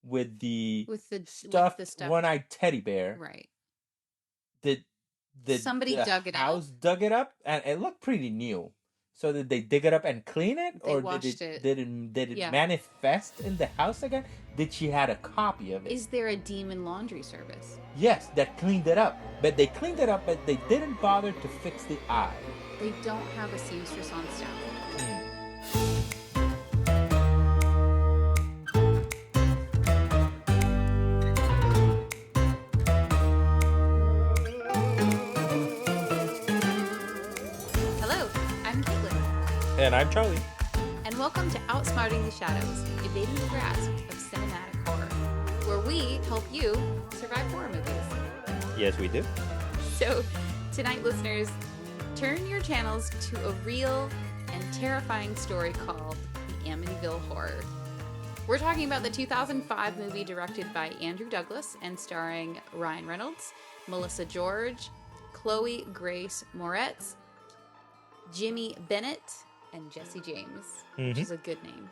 with the with the stuffed stuff. one-eyed teddy bear. Right. Did Somebody the dug it up. house dug it up, and it looked pretty new. So did they dig it up and clean it, They or did it washed it. did it Yeah. manifest in the house again? Did she had a copy of it? Is there a demon laundry service? Yes, that cleaned it up. But they cleaned it up, but they didn't bother to fix the eye. They don't have a seamstress on staff. Hello, I'm Caitlin. And I'm Charlie. And welcome to Outsmarting the Shadows, evading the grasp of cinematic horror, where we help you survive horror movies. Yes, we do. So, tonight, listeners, turn your channels to a real and terrifying story called The Amityville Horror. We're talking about the 2005 movie directed by Andrew Douglas and starring Ryan Reynolds, Melissa George, Chloe Grace Moretz, Jimmy Bennett, and Jesse James, which is a good name.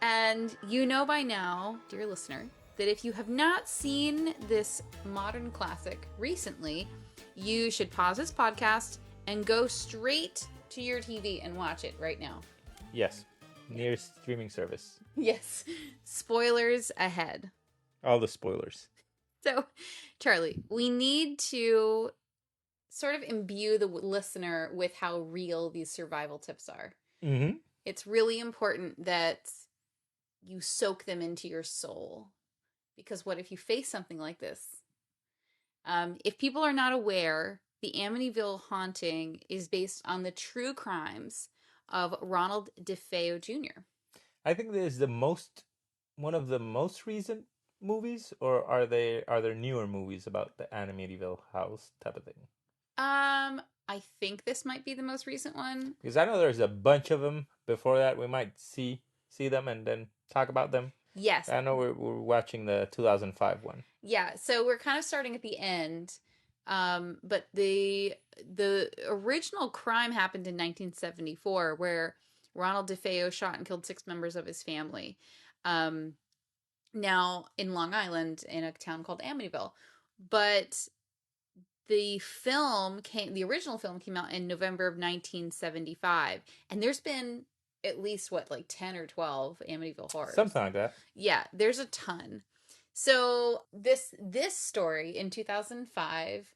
And you know by now, dear listener, that if you have not seen this modern classic recently, you should pause this podcast and go straight to your TV and watch it right now. Yes. Nearest streaming service. Yes. Spoilers ahead. All the spoilers. So, Charlie, we need to sort of imbue the listener with how real these survival tips are. Mm-hmm. It's really important that you soak them into your soul. Because what if you face something like this? If people are not aware, the Amityville haunting is based on the true crimes of Ronald DeFeo Jr. I think this is one of the most recent movies, or are there newer movies about the Amityville house type of thing? I think this might be the most recent one. Because I know there's a bunch of them before that. We might see them and then talk about them. Yes. I know we're watching the 2005 one. Yeah, so we're kind of starting at the end. But the original crime happened in 1974, where Ronald DeFeo shot and killed 6 members of his family. Now in Long Island, in a town called Amityville. But the original film came out in November of 1975, and there's been at least 10 or 12 Amityville horrors. Something like that. Yeah, there's a ton. So this story in 2005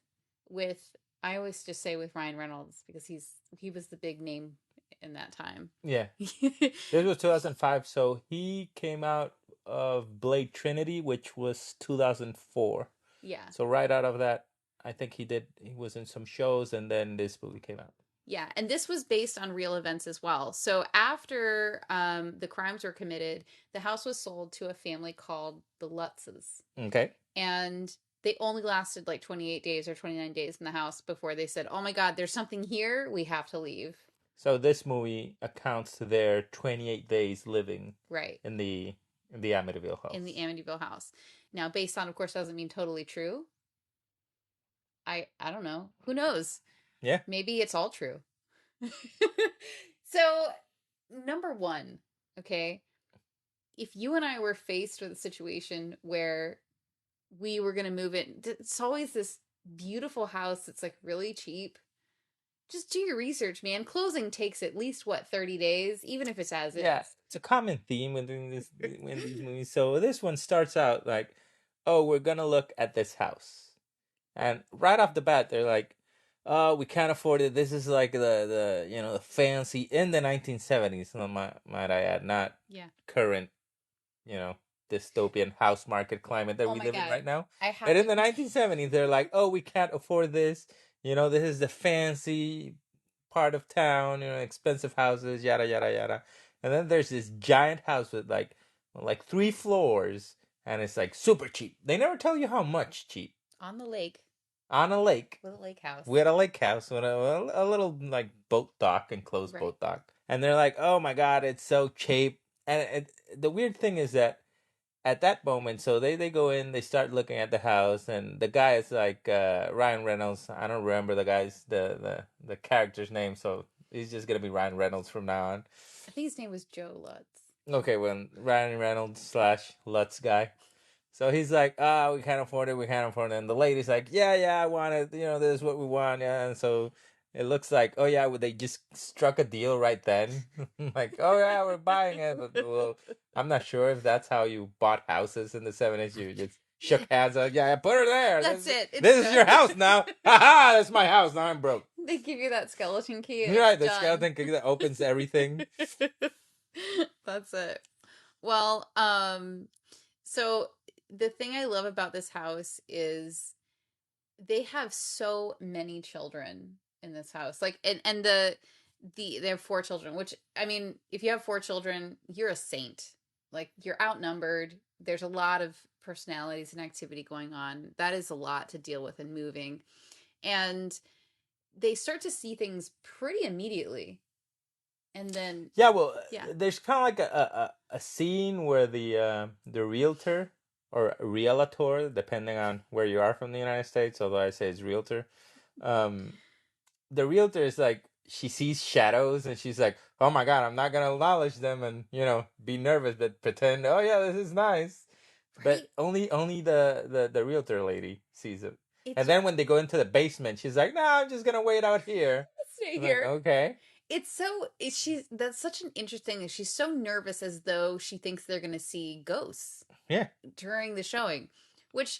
with, I always just say with Ryan Reynolds, because he was the big name in that time. Yeah. This was 2005, so he came out of Blade Trinity, which was 2004. Yeah. So right out of that, I think he was in some shows, and then this movie came out. Yeah, and this was based on real events as well. So after the crimes were committed, the house was sold to a family called the Lutzes. Okay. And they only lasted 28 days or 29 days in the house before they said, oh my God, there's something here, we have to leave. So this movie accounts to their 28 days living in the Amityville house. In the Amityville house. Now, based on, of course, doesn't mean totally true. I don't know. Who knows? Yeah. Maybe it's all true. So, number one, okay, if you and I were faced with a situation where we were going to move in, it's always this beautiful house that's really cheap. Just do your research, man. Closing takes at least 30 days, even if it's as is. Yeah, it's a common theme in these movies. So this one starts out like, oh, we're gonna look at this house, and right off the bat they're like, oh, we can't afford it. This is like the fancy in the 1970s. Might I add, not current, dystopian house market climate that we live in right now. And in the 1970s, they're like, oh, we can't afford this. This is the fancy part of town, expensive houses, yada, yada, yada. And then there's this giant house with like 3 floors, and it's super cheap. They never tell you how much cheap. On the lake. On a lake. With a lake house. With a lake house, with a little boat dock, enclosed boat dock. And they're like, oh my God, it's so cheap. And the weird thing is that at that moment, so they go in, they start looking at the house, and the guy is Ryan Reynolds. I don't remember the guy's the character's name, so he's just gonna be Ryan Reynolds from now on. I think his name was Joe Lutz. Okay, when Ryan Reynolds slash Lutz guy. So he's like, we can't afford it, we can't afford it. And the lady's like, yeah, I want it. This is what we want. Yeah. And so it looks like, oh, yeah, well, they just struck a deal right then. Like, oh, yeah, we're buying it. But, well, I'm not sure if that's how you bought houses in the 70s. You just shook hands. Like, yeah, put her there. That's it. It's This is done. your house now. Ha ha, that's my house. Now I'm broke. They give you that skeleton key. You're right, the skeleton key that opens everything. That's it. Well, so the thing I love about this house is they have so many children in this house. Like, and they have 4 children, which, I mean, if you have 4 children, you're a saint. Like, you're outnumbered. There's a lot of personalities and activity going on. That is a lot to deal with in moving. And they start to see things pretty immediately. And then there's kind of like a scene where the realtor or realtor, depending on where you are from the United States, although I say it's realtor, the realtor is like, she sees shadows and she's like, oh my God, I'm not gonna acknowledge them and be nervous, but pretend, oh yeah, this is nice. Right. But only the realtor lady sees it. And then when they go into the basement, she's like, no, I'm just gonna wait out here. Stay here. Like, okay. That's such an interesting thing. She's so nervous, as though she thinks they're going to see ghosts. Yeah. During the showing, which,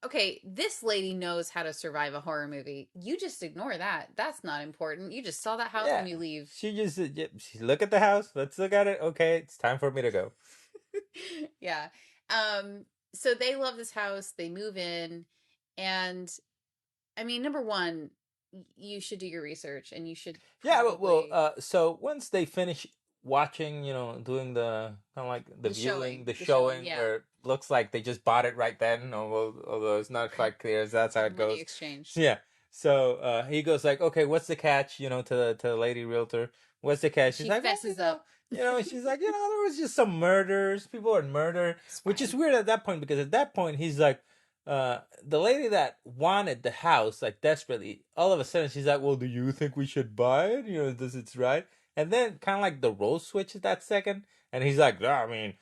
okay, this lady knows how to survive a horror movie. You just ignore that. That's not important. You just saw that house and you leave. She just she look at the house. Let's look at it. Okay, it's time for me to go. Yeah. So they love this house. They move in, and I mean, number one, you should do your research, and you should probably... so once they finish watching, doing the kind of like the viewing, the showing where it looks like they just bought it right then, although it's not quite clear as that's how it goes. Exchange. Yeah. So he goes like, okay, what's the catch? To the lady realtor, what's the catch? She's like, fesses up. She's like, there was just some murders. People are murdered, which is weird at that point, because at that point he's like, the lady that wanted the house, like, desperately, all of a sudden she's like, well, do you think we should buy it? Does it's right? And then kind of like the role switches that second, and he's like, I mean,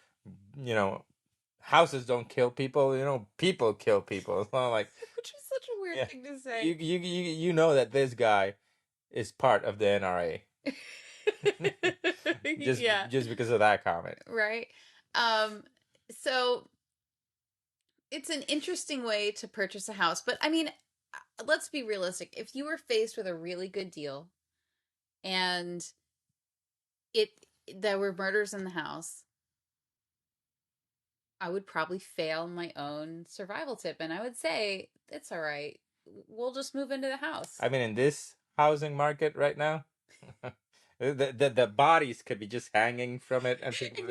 houses don't kill people, people kill people. It's not like, which is such a weird thing to say. You know that this guy is part of the NRA. just because of that comment, right? So it's an interesting way to purchase a house, but I mean, let's be realistic. If you were faced with a really good deal and there were murders in the house, I would probably fail my own survival tip, and I would say, it's all right, we'll just move into the house. I mean, in this housing market right now, the bodies could be just hanging from it, and people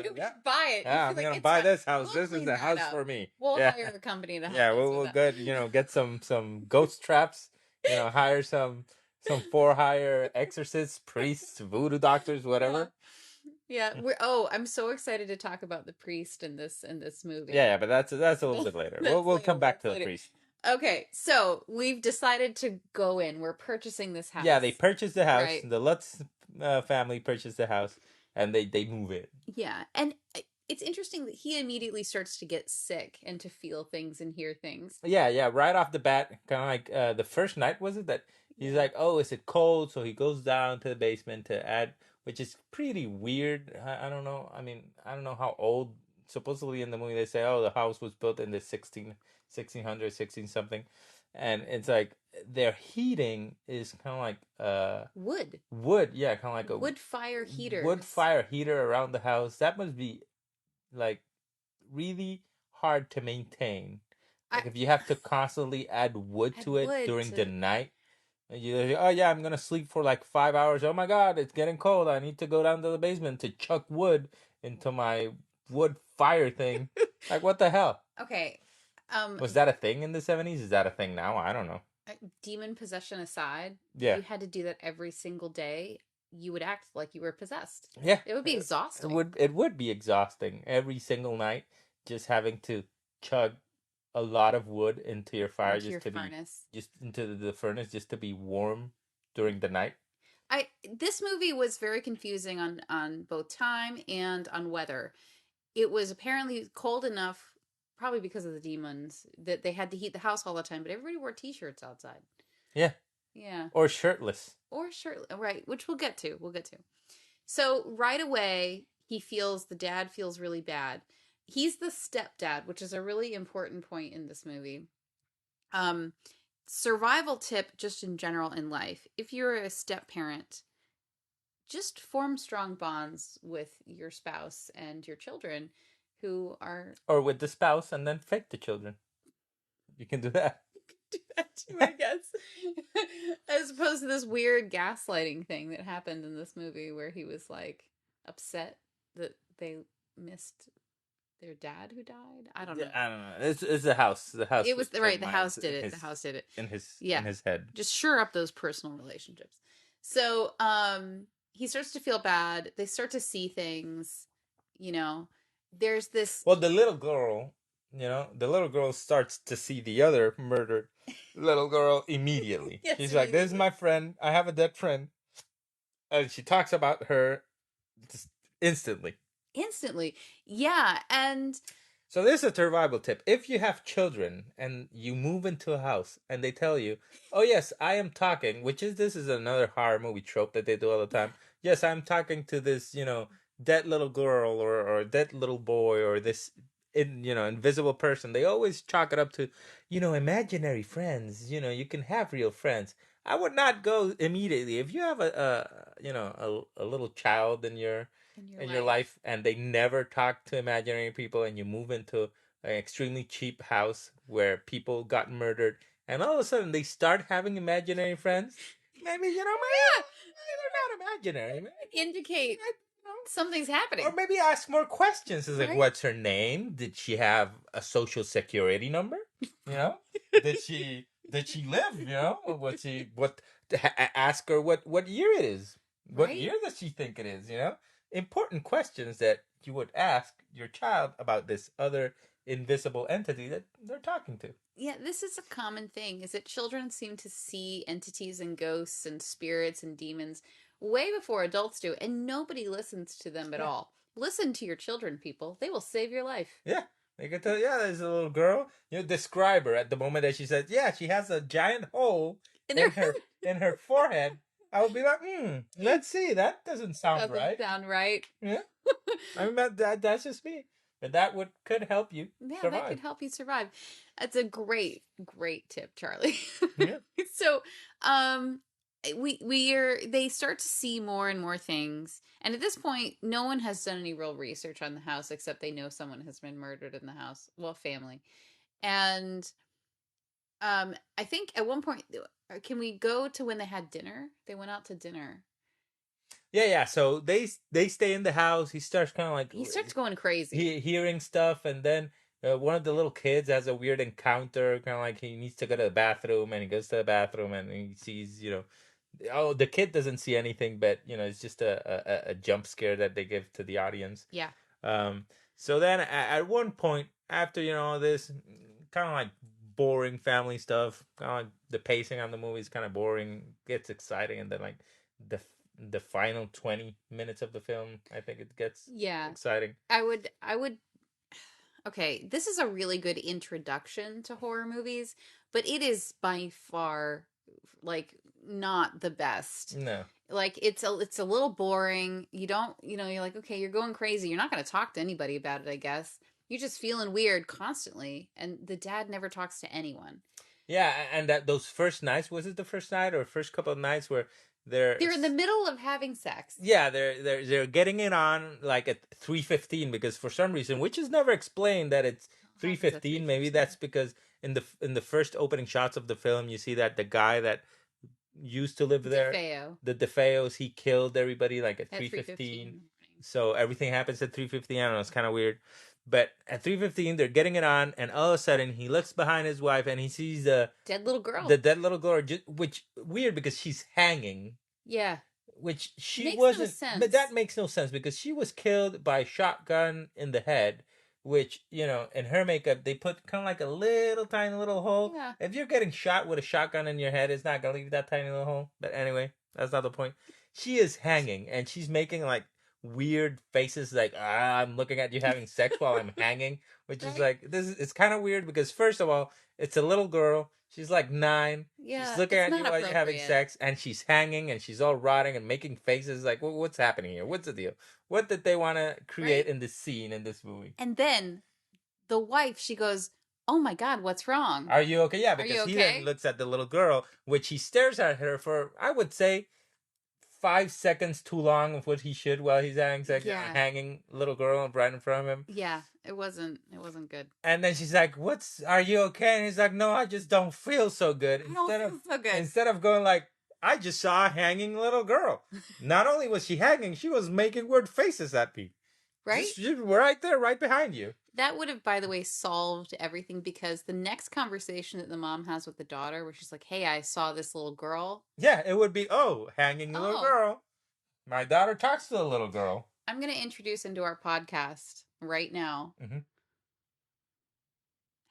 buy it. Yeah, I'm gonna buy this house. This is the house for me. We'll hire a company to help. Yeah, we'll get some ghost traps. Hire some for hire exorcists, priests, voodoo doctors, whatever. Yeah, I'm so excited to talk about the priest in this movie. Yeah, but that's a little bit later. We'll come back to the priest. Okay, so we've decided to go in. We're purchasing this house. Yeah, they purchased the house. Right. The Lutz family purchased the house, and they move it. Yeah, and it's interesting that he immediately starts to get sick and to feel things and hear things. Yeah, right off the bat, kind of like the first night, was it, that he's like, oh, is it cold? So he goes down to the basement to add, which is pretty weird. I don't know. I mean, I don't know how old. Supposedly in the movie they say, oh, the house was built in the 1600, 16 something. And it's like their heating is kind of like wood, yeah, kind of like a wood fire heater. Wood fire heater around the house. That must be like really hard to maintain. Like if you have to constantly add wood to it during the night. You, oh yeah, I'm gonna sleep for like 5 hours. Oh my God, it's getting cold. I need to go down to the basement to chuck wood into my wood fire thing. Like, what the hell? Okay. Was that a thing in the 70s? Is that a thing now? I don't know. Demon possession aside, yeah, you had to do that every single day. You would act like you were possessed. Yeah. It would be exhausting. It would be exhausting every single night, just having to chug a lot of wood into your fire, into the furnace, just to be warm during the night. This movie was very confusing on both time and on weather. It was apparently cold enough, probably because of the demons, that they had to heat the house all the time, but everybody wore t-shirts outside. Yeah. Yeah. Or shirtless. Or shirtless, right, which we'll get to. We'll get to. So right away, the dad feels really bad. He's the stepdad, which is a really important point in this movie. Survival tip just in general in life. If you're a step parent, just form strong bonds with your spouse and your children who are... Or with the spouse and then fake the children. You can do that. Do that too, I guess. As opposed to this weird gaslighting thing that happened in this movie where he was like upset that they missed their dad who died. I don't know. I don't know. It's the house. The house. It was right. The house did it. The house did it in his head. Just shore up those personal relationships. So he starts to feel bad. They start to see things. You know, there's this. Well, the little girl starts to see the other murdered little girl immediately. Yes, She's like, "This is my friend. I have a dead friend," and she talks about her just instantly. Yeah. And so this is a survival tip. If you have children and you move into a house and they tell you, "Oh yes, I am talking," this is another horror movie trope that they do all the time. Yes, I'm talking to this, dead little girl or dead little boy or this invisible person. They always chalk it up to, imaginary friends. You can have real friends. I would not go immediately if you have a little child in your life and they never talk to imaginary people and you move into an extremely cheap house where people got murdered and all of a sudden they start having imaginary friends. Maybe they're not imaginary. Maybe, indicate something's happening. Or maybe ask more questions. Is like, what's her name? Did she have a social security number? Did she live? Ask her what year it is. What year does she think it is? Important questions that you would ask your child about this other invisible entity that they're talking to. Yeah, this is a common thing, is that children seem to see entities and ghosts and spirits and demons way before adults do, and nobody listens to them at all. Listen to your children, people. They will save your life. Yeah. They can tell, there's a little girl. Describe her at the moment that she says, she has a giant hole in her forehead. I would be like, let's see. That doesn't sound right. Sound right. Yeah. I mean, that's just me. But that could help you survive. That could help you survive. That's a great, great tip, Charlie. Yeah. So, they start to see more and more things. And at this point, no one has done any real research on the house except they know someone has been murdered in the house. Well, family. And I think at one point, can we go to when they had dinner? They went out to dinner. Yeah. So they stay in the house. He starts going crazy. Hearing stuff, and then one of the little kids has a weird encounter. Kind of like he needs to go to the bathroom, and he goes to the bathroom, and he sees, the kid doesn't see anything, but it's just a jump scare that they give to the audience. Yeah. So then at one point after all this kind of like boring family stuff, kind of like the pacing on the movie is kind of boring, gets exciting, and then like the final 20 minutes of the film, I think it gets exciting. I would okay, this is a really good introduction to horror movies, but it is by far like not the best. No. Like it's a little boring. You don't, you're like, okay, you're going crazy. You're not going to talk to anybody about it, I guess. You're just feeling weird constantly, and the dad never talks to anyone. Yeah, and those first nights, was it the first night or first couple of nights where they're in the middle of having sex? Yeah, they're getting it on like at 3:15 because for some reason, which is never explained, that it's 3:15. Maybe that's because in the first opening shots of the film, you see that the guy that used to live there, the DeFeos, he killed everybody like at 3:15. So everything happens at 3:15. I don't know, it's kind of weird. But at 3:15, they're getting it on, and all of a sudden, he looks behind his wife, and he sees the dead little girl. Which weird because she's hanging. Yeah. Which she makes wasn't. No sense. But that makes no sense because she was killed by a shotgun in the head. Which, in her makeup, they put kind of like a little tiny little hole. Yeah. If you're getting shot with a shotgun in your head, it's not gonna leave that tiny little hole. But anyway, that's not the point. she is hanging, and she's making like weird faces, like I'm looking at you having sex while I'm hanging, which is Right? like this. It's kind of weird because first of all, it's a little girl. She's like 9. She's Yeah, looking it's at not you while you're having appropriate. sex, and she's hanging, and she's all rotting and making faces. Like, what's happening here? What's the deal? What did they want to create Right? in this scene in this movie? And then the wife, she goes, "Oh my God, what's wrong? Are you okay? Yeah, Are you because he then okay?" looks at the little girl, which he stares at her for, I would say, 5 seconds too long of what he should while he's having sex, Yeah. hanging little girl right in front of him. Yeah, it wasn't good. And then she's like, are you okay? And he's like, no, I just don't feel so good. I don't feel so good. Instead of going like, I just saw a hanging little girl. Not only was she hanging, she was making weird faces at me. Right? Just right there, right behind you. That would have, by the way, solved everything, because the next conversation that the mom has with the daughter, where she's like, "Hey, I saw this little girl." Yeah, it would be, hanging little girl. My daughter talks to the little girl. I'm going to introduce into our podcast right now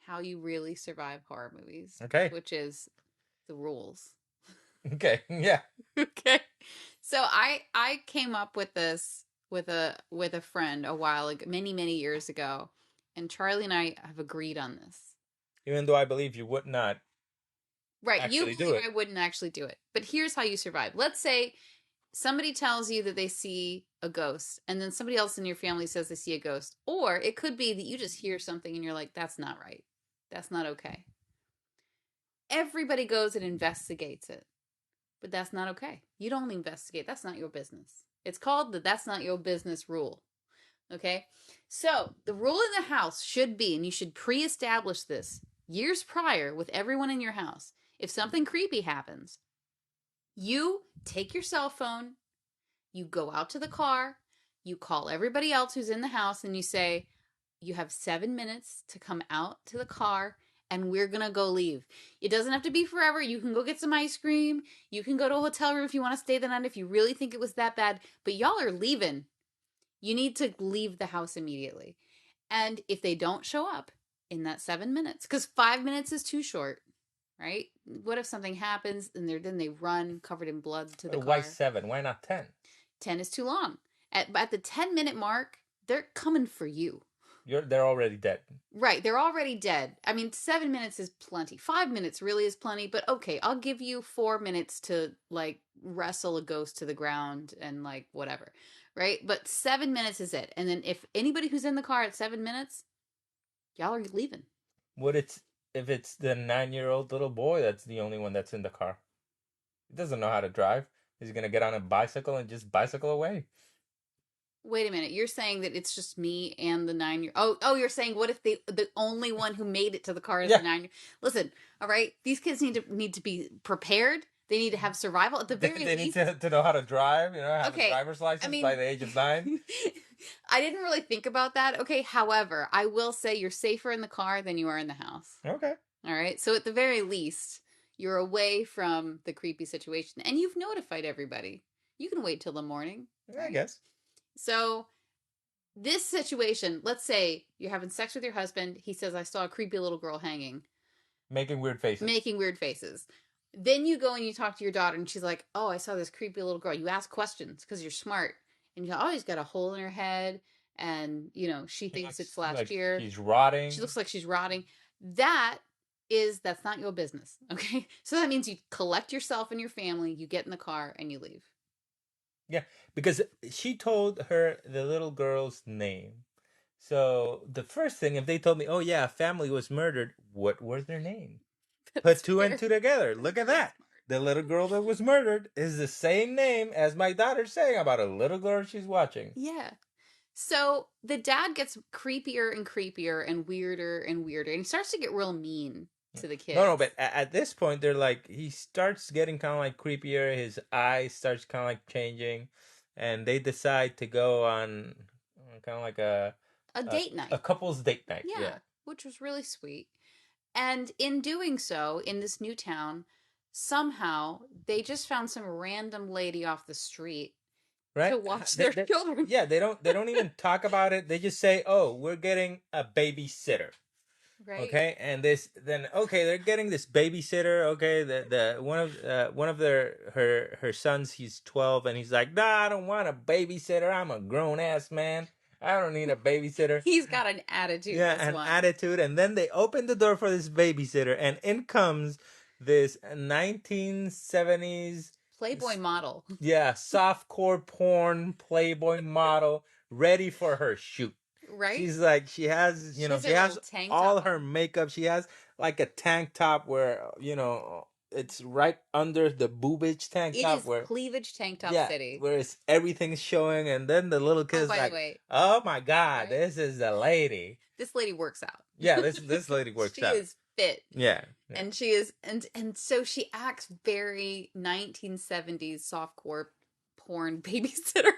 how you really survive horror movies. Okay. Which is the rules. Okay, yeah. Okay. So I came up with this with a friend a while ago, many years ago, and Charlie and I have agreed on this. Even though I believe you would not. Right, you believe I wouldn't actually do it. But here's how you survive. Let's say somebody tells you that they see a ghost, and then somebody else in your family says they see a ghost. Or it could be that you just hear something and you're like, that's not right. That's not okay. Everybody goes and investigates it. But that's not okay. You don't investigate. That's not your business. It's called the "that's not your business" rule. Okay? So the rule in the house should be, and you should pre-establish this years prior with everyone in your house. If something creepy happens, you take your cell phone, you go out to the car, you call everybody else who's in the house, and you say, you have 7 minutes to come out to the car, and we're going to go leave. It doesn't have to be forever. You can go get some ice cream. You can go to a hotel room if you want to stay the night, if you really think it was that bad. But y'all are leaving. You need to leave the house immediately. And if they don't show up in that 7 minutes, because 5 minutes is too short, right? What if something happens and then they run covered in blood to the car? Why 7? Why not 10? 10 is too long. At the 10-minute mark, they're coming for you. They're already dead. Right, they're already dead. I mean, 7 minutes is plenty. 5 minutes really is plenty, but okay, I'll give you 4 minutes to, like, wrestle a ghost to the ground and, like, whatever, right? But 7 minutes is it. And then if anybody who's in the car at 7 minutes, y'all are leaving. If it's the 9-year-old little boy that's the only one that's in the car? He doesn't know how to drive. He's going to get on a bicycle and just bicycle away. Wait a minute. You're saying that it's just me and the 9-year. Oh, you're saying what if the only one who made it to the car is the 9-year? Listen, all right. These kids need to be prepared. They need to have survival at the very least. They need to know how to drive. Have a driver's license by the age of 9. I didn't really think about that. Okay. However, I will say you're safer in the car than you are in the house. Okay. All right. So at the very least, you're away from the creepy situation, and you've notified everybody. You can wait till the morning. Right? I guess. So this situation, let's say you're having sex with your husband. He says, I saw a creepy little girl hanging. Making weird faces. Then you go and you talk to your daughter, and she's like, oh, I saw this creepy little girl. You ask questions because you're smart. And you go, oh, she's got a hole in her head. And, she thinks it's last year. She's rotting. She looks like she's rotting. That's not your business. Okay. So that means you collect yourself and your family, you get in the car, and you leave. Yeah, because she told her the little girl's name. So the first thing, if they told me, oh yeah, a family was murdered, what was their name? Put 2 and 2 together. Look at that. The little girl that was murdered is the same name as my daughter's saying about a little girl she's watching. Yeah. So the dad gets creepier and creepier and weirder, and he starts to get real mean to the kids. No, but at this point, they're like, he starts getting kind of like creepier. His eyes starts kind of like changing, and they decide to go on kind of like a date night. A couple's date night. Yeah. Which was really sweet. And in doing so, in this new town, somehow they just found some random lady off the street to watch their children. Yeah, they don't even talk about it. They just say, "Oh, we're getting a babysitter." Right. Okay, and this then okay, they're getting this babysitter. Okay, the one of her sons, he's 12, and he's like, nah, I don't want a babysitter. I'm a grown ass man. I don't need a babysitter. He's got an attitude, Yeah, this an one. attitude. And then they open the door for this babysitter, and in comes this 1970s, Playboy model. yeah, softcore porn Playboy model ready for her shoot. Right? She's like, she has, She has, she has tank all top her makeup. She has like a tank top where, it's right under the boobage tank It top is where, cleavage tank top yeah, city. where it's everything's showing. And then the little Oh, kid's by the like, way, oh my God, right? this is the lady. This lady works out. Yeah, this lady works She out. is fit. Yeah. And she is, and so she acts very 1970s softcore porn babysitter.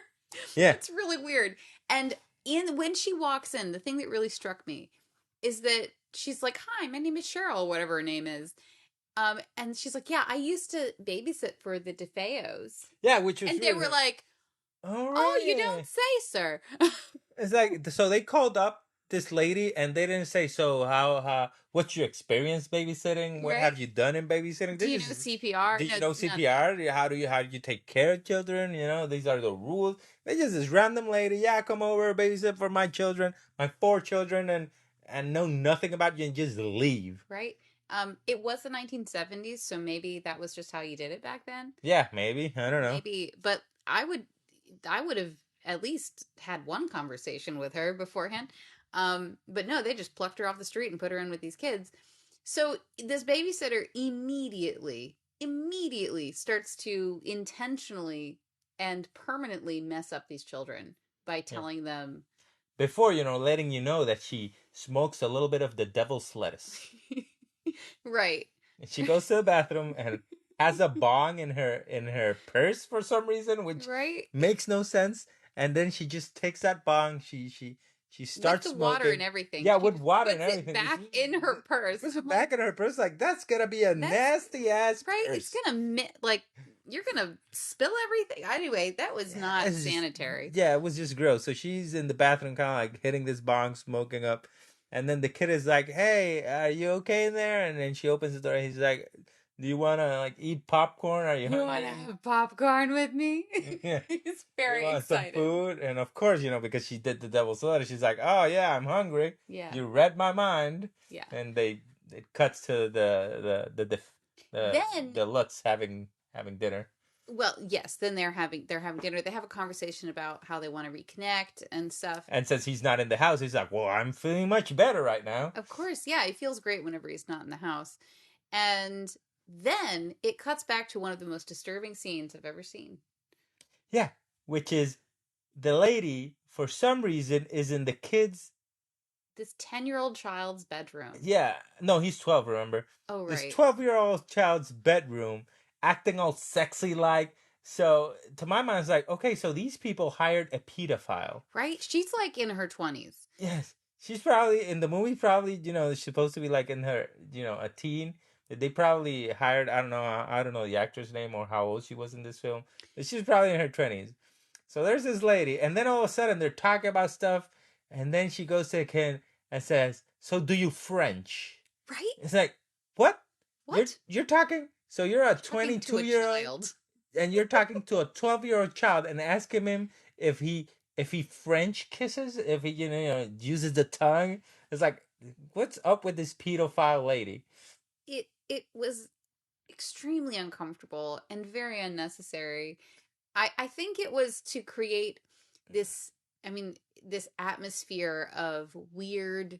Yeah. It's really weird. And when she walks in, the thing that really struck me is that she's like, "Hi, my name is Cheryl," whatever her name is. And she's like, "Yeah, I used to babysit for the DeFeos." Yeah, which was, and they were like, "Oh, you don't say, sir." It's like, so they called up this lady and they didn't say, so what's your experience babysitting? What have you done in babysitting? Do you know CPR? Do you know CPR? How do you take care of children? These are the rules. They just this random lady, yeah, come over, babysit for my children, my 4 children, and know nothing about you and just leave. Right. It was the 1970s, so maybe that was just how you did it back then. Yeah, maybe. I don't know. Maybe, but I would have at least had one conversation with her beforehand. But no, they just plucked her off the street and put her in with these kids. So this babysitter immediately starts to intentionally and permanently mess up these children by telling them before, letting you know that she smokes a little bit of the devil's lettuce. Right. She goes to the bathroom and has a bong in her purse for some reason, which makes no sense. And then she just takes that bong. She starts with the smoking. water and everything. Yeah, she with water and everything. Back in her purse. Puts it back in her purse. Like, that's gonna be a nasty ass right. Purse. It's gonna you're gonna spill everything. Anyway, that was not sanitary. It was just gross. So she's in the bathroom, kind of like hitting this bong, smoking up. And then the kid is like, "Hey, are you okay in there?" And then she opens the door. And he's like, "Do you want to eat popcorn? Are you hungry? You want to have popcorn with me?" Yeah, he's very Some excited. food, and of course, because she did the devil's lettuce, she's like, "Oh yeah, I'm hungry." Yeah, you read my mind. Yeah, and it cuts to the Lutz having dinner. Well, yes. Then they're having dinner. They have a conversation about how they want to reconnect and stuff. And since he's not in the house, he's like, "Well, I'm feeling much better right now." Of course, yeah. He feels great whenever he's not in the house. And then it cuts back to one of the most disturbing scenes I've ever seen. Yeah, which is the lady, for some reason, is in the kids' this 10-year-old child's bedroom. Yeah, no, he's 12. Remember? Oh, right. This 12-year-old child's bedroom. Acting all sexy like. So to my mind, it's like, okay, so these people hired a pedophile. Right? She's like in her 20s. Yes. She's probably, in the movie, probably, supposed to be like in her, a teen. They probably hired, I don't know the actor's name or how old she was in this film. But she's probably in her 20s. So there's this lady, and then all of a sudden they're talking about stuff, and then she goes to a kid and says, "So do you French?" Right? It's like, what? What? You're talking... So you're a 22-year-old, and you're talking to a 12-year-old child and asking him if he French kisses, if he uses the tongue. It's like, what's up with this pedophile lady? It was extremely uncomfortable and very unnecessary. I think it was to create this atmosphere of weird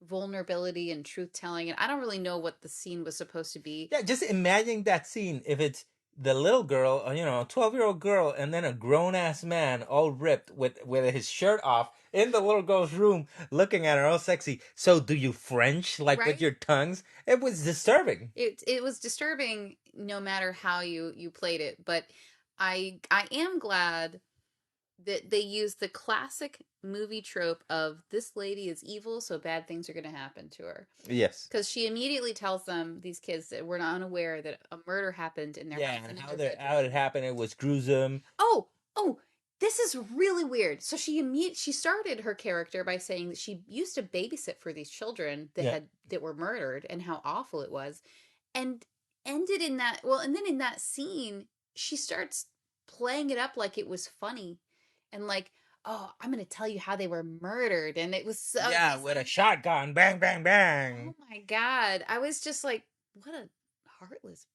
vulnerability and truth-telling, and I don't really know what the scene was supposed to be. Yeah, just imagine that scene if it's the little girl, a 12-year-old girl, and then a grown-ass man all ripped with his shirt off in the little girl's room looking at her all sexy. "So do you French, like with your tongues?" It was disturbing. It was disturbing no matter how you played it, but I am glad that they used the classic movie trope of this lady is evil, so bad things are going to happen to her. Yes. Because she immediately tells them, these kids, that we're not unaware that a murder happened in their house. Yeah, and how it happened, it was gruesome. Oh, this is really weird. So she started her character by saying that she used to babysit for these children Yeah. that were murdered and how awful it was, and ended in that. Well, and then in that scene, she starts playing it up like it was funny, and like, oh, I'm going to tell you how they were murdered, and it was so Yeah, with a shotgun, bang, bang, bang. oh my god, I was just like, what a heartless.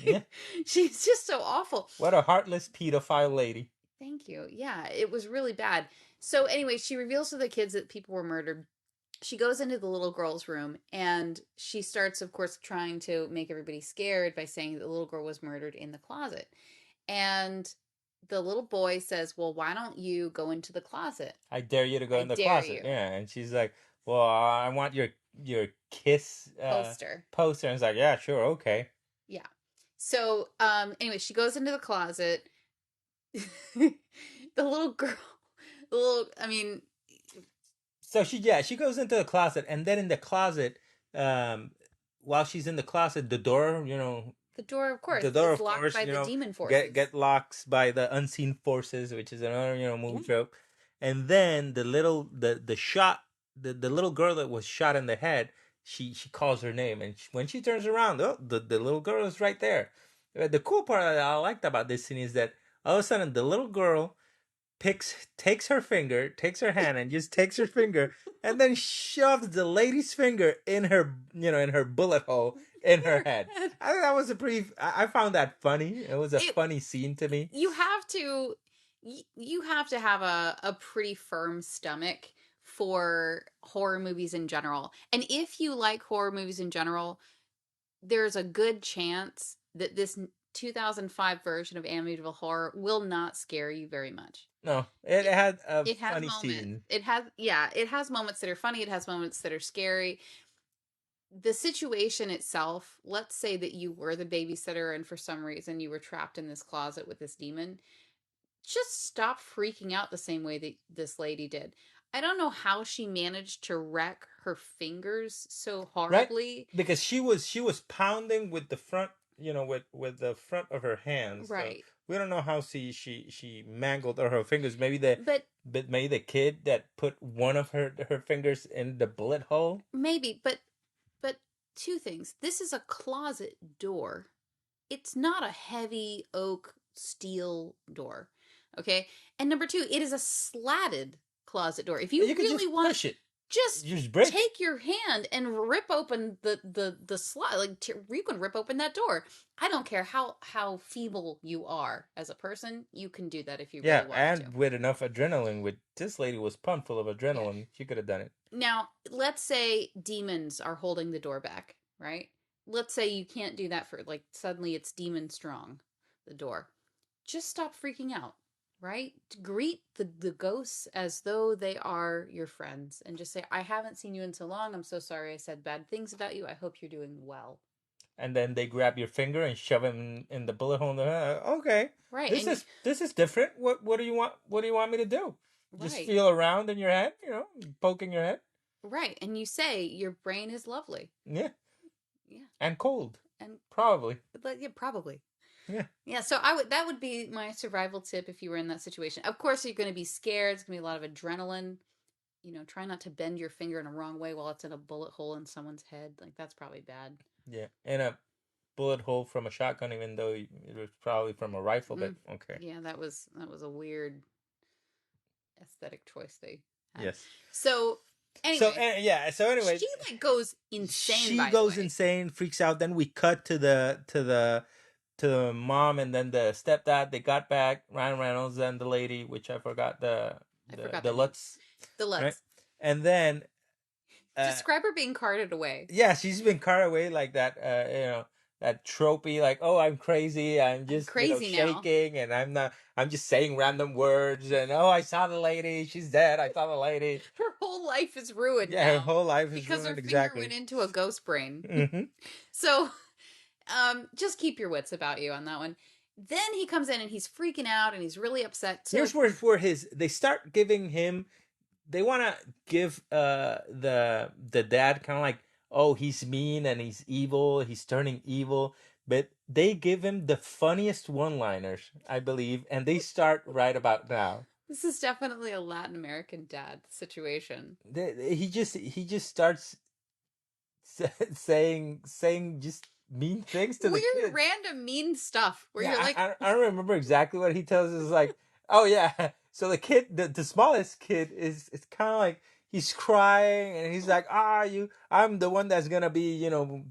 Yeah. She's just so awful. What a heartless pedophile lady. Thank you. Yeah, it was really bad. So anyway, she reveals to the kids that people were murdered. She goes into the little girl's room and she starts, of course, trying to make everybody scared by saying that the little girl was murdered in the closet. And the little boy says, well, why don't you go into the closet? I dare you to go I in the dare closet. you. Yeah, and she's like, well, I want your kiss poster. And it's like, yeah, sure, okay. Yeah. So anyway, she goes into the closet. The little girl, I mean, so she goes into the closet, and then in the closet, while she's in the closet, the door, the door, of course, the door, is of locked course, by the demon forces. get locked by the unseen forces, which is another movie trope. And then the little the little girl that was shot in the head, she calls her name, and when she turns around, oh, the little girl is right there. The cool part that I liked about this scene is that all of a sudden the little girl takes her hand and just takes her finger and then shoves the lady's finger in her in her bullet hole in her head. I think that was I found that funny. It was a funny scene to me. You have to have a pretty firm stomach for horror movies in general. And if you like horror movies in general, there's a good chance that this 2005 version of Amityville Horror will not scare you very much. No, it had a funny scene. It has moments that are funny. It has moments that are scary. The situation itself, let's say that you were the babysitter and for some reason you were trapped in this closet with this demon, just stop freaking out the same way that this lady did. I don't know how she managed to wreck her fingers so horribly. Right? Because she was pounding with the front, with the front of her hands. Right. So we don't know how she mangled her fingers. Maybe maybe the kid that put one of her fingers in the bullet hole. Maybe, but two things. This is a closet door. It's not a heavy oak steel door. Okay? And number two, it is a slatted closet door. If you really want push it, just take your hand and rip open the slot. Like you can rip open that door. I don't care how feeble you are as a person. You can do that if you really want to. Yeah, and with enough adrenaline. This lady was pumped full of adrenaline. Yeah. She could have done it. Now, let's say demons are holding the door back, right? Let's say you can't do that for suddenly it's demon strong, the door. Just stop freaking out. Right? Greet the ghosts as though they are your friends and just say, I haven't seen you in so long. I'm so sorry I said bad things about you. I hope you're doing well. And then they grab your finger and shove him in the bullet hole in the head. Okay. Right. This is different. What do you want me to do? Right. Just feel around in your head, poking your head. Right. And you say your brain is lovely. Yeah. Yeah. And cold. And probably. But yeah, probably. Yeah. Yeah, so that would be my survival tip if you were in that situation. Of course, you're going to be scared. It's going to be a lot of adrenaline. Try not to bend your finger in a wrong way while it's in a bullet hole in someone's head. That's probably bad. Yeah, and a bullet hole from a shotgun, even though it was probably from a rifle. But okay. Yeah, that was a weird aesthetic choice they had. Yes. So anyway. So anyway, she goes insane. She goes insane, freaks out. Then we cut to the mom and then the stepdad. They got back, Ryan Reynolds and the lady, which I forgot the Lutz. The Lutz. Right? And then describe her being carted away. Yeah, she's been carted away like that. That tropey, like, oh, I'm crazy. I'm just crazy shaking, and I'm just saying random words. And oh, I saw the lady. She's dead. I saw the lady. Her whole life is ruined. Yeah, her whole life is because ruined. Her exactly. finger went into a ghost brain. Mm-hmm. So. Just keep your wits about you on that one. Then he comes in and he's freaking out and he's really upset. So here's where they start giving him. They want to give the dad kind of like, oh, he's mean and he's evil. He's turning evil. but they give him the funniest one-liners, I believe, and they start right about now. This is definitely a Latin American dad situation. He just starts saying just mean things to the Weird, kids. random, mean stuff where you're Yeah, like, I don't remember exactly what he tells us. Like, oh yeah, so the kid, the smallest kid, is kind of like he's crying and he's like, I'm the one that's gonna be,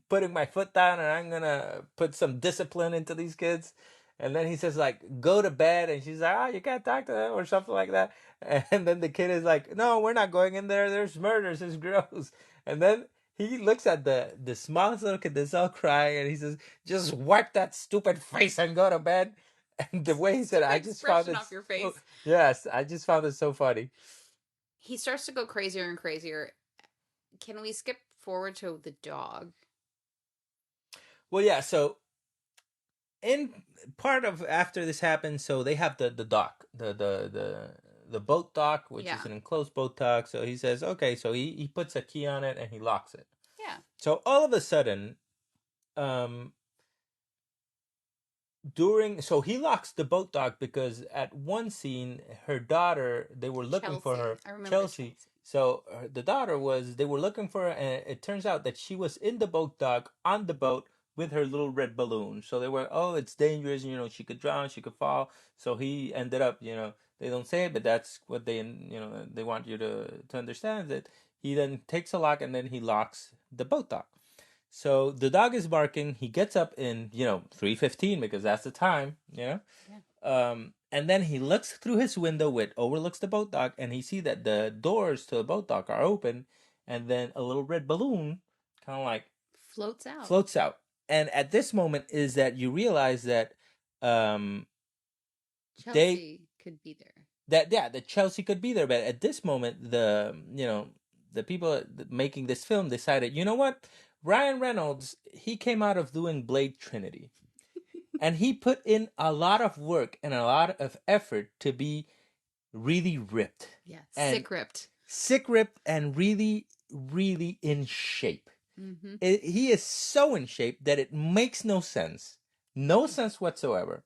putting my foot down and I'm gonna put some discipline into these kids. And then he says like, go to bed, and she's like, you can't talk to them or something like that. And then the kid is like, no, we're not going in there. There's murders. It's gross. And then he looks at the smallest little kid that's all crying, and he says, "Just wipe that stupid face and go to bed." And the way he said, "I just found it." Off your face. Yes, I just found it so funny. He starts to go crazier and crazier. Can we skip forward to the dog? Well, yeah. So, in part of after this happens, so they have the dock, the boat dock, which is an enclosed boat dock. So he says, okay, so he puts a key on it and he locks it. Yeah. So all of a sudden, so he locks the boat dock because at one scene her daughter, they were looking for her, Chelsea. So the daughter they were looking for her, and it turns out that she was in the boat dock on the boat with her little red balloon. So they were, it's dangerous, she could drown, she could fall. So he ended up, they don't say it, but that's what they want you to understand, that he then takes a lock and then he locks the boat dock. So the dog is barking. He gets up in 3:15 because that's the time. Yeah. And then he looks through his window, which overlooks the boat dock, and he see that the doors to the boat dock are open, and then a little red balloon kind of like floats out. And at this moment is that you realize that Chelsea could be there. That Chelsea could be there, but at this moment the people making this film decided, you know what? Ryan Reynolds, he came out of doing Blade Trinity. And he put in a lot of work and a lot of effort to be really ripped. Yeah, sick ripped. Sick ripped and really, really in shape. Mm-hmm. He is so in shape that it makes no sense whatsoever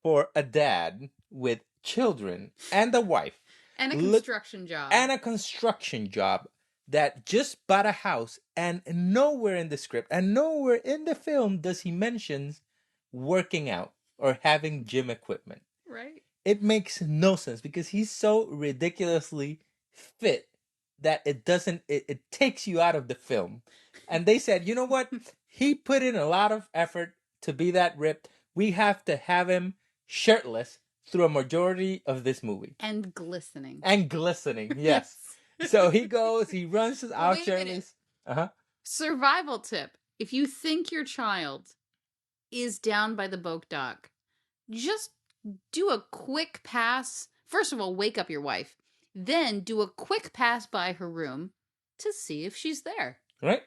for a dad with children and a wife. And a construction job. And a construction job that just bought a house, and nowhere in the script and nowhere in the film does he mention working out or having gym equipment. Right. It makes no sense because he's so ridiculously fit that it takes you out of the film. And they said, you know what? He put in a lot of effort to be that ripped. We have to have him shirtless through a majority of this movie. And glistening. Yes. So he runs out shirtless. Survival tip. If you think your child is down by the boat dock, just do a quick pass. First of all, wake up your wife. Then do a quick pass by her room to see if she's there. Right?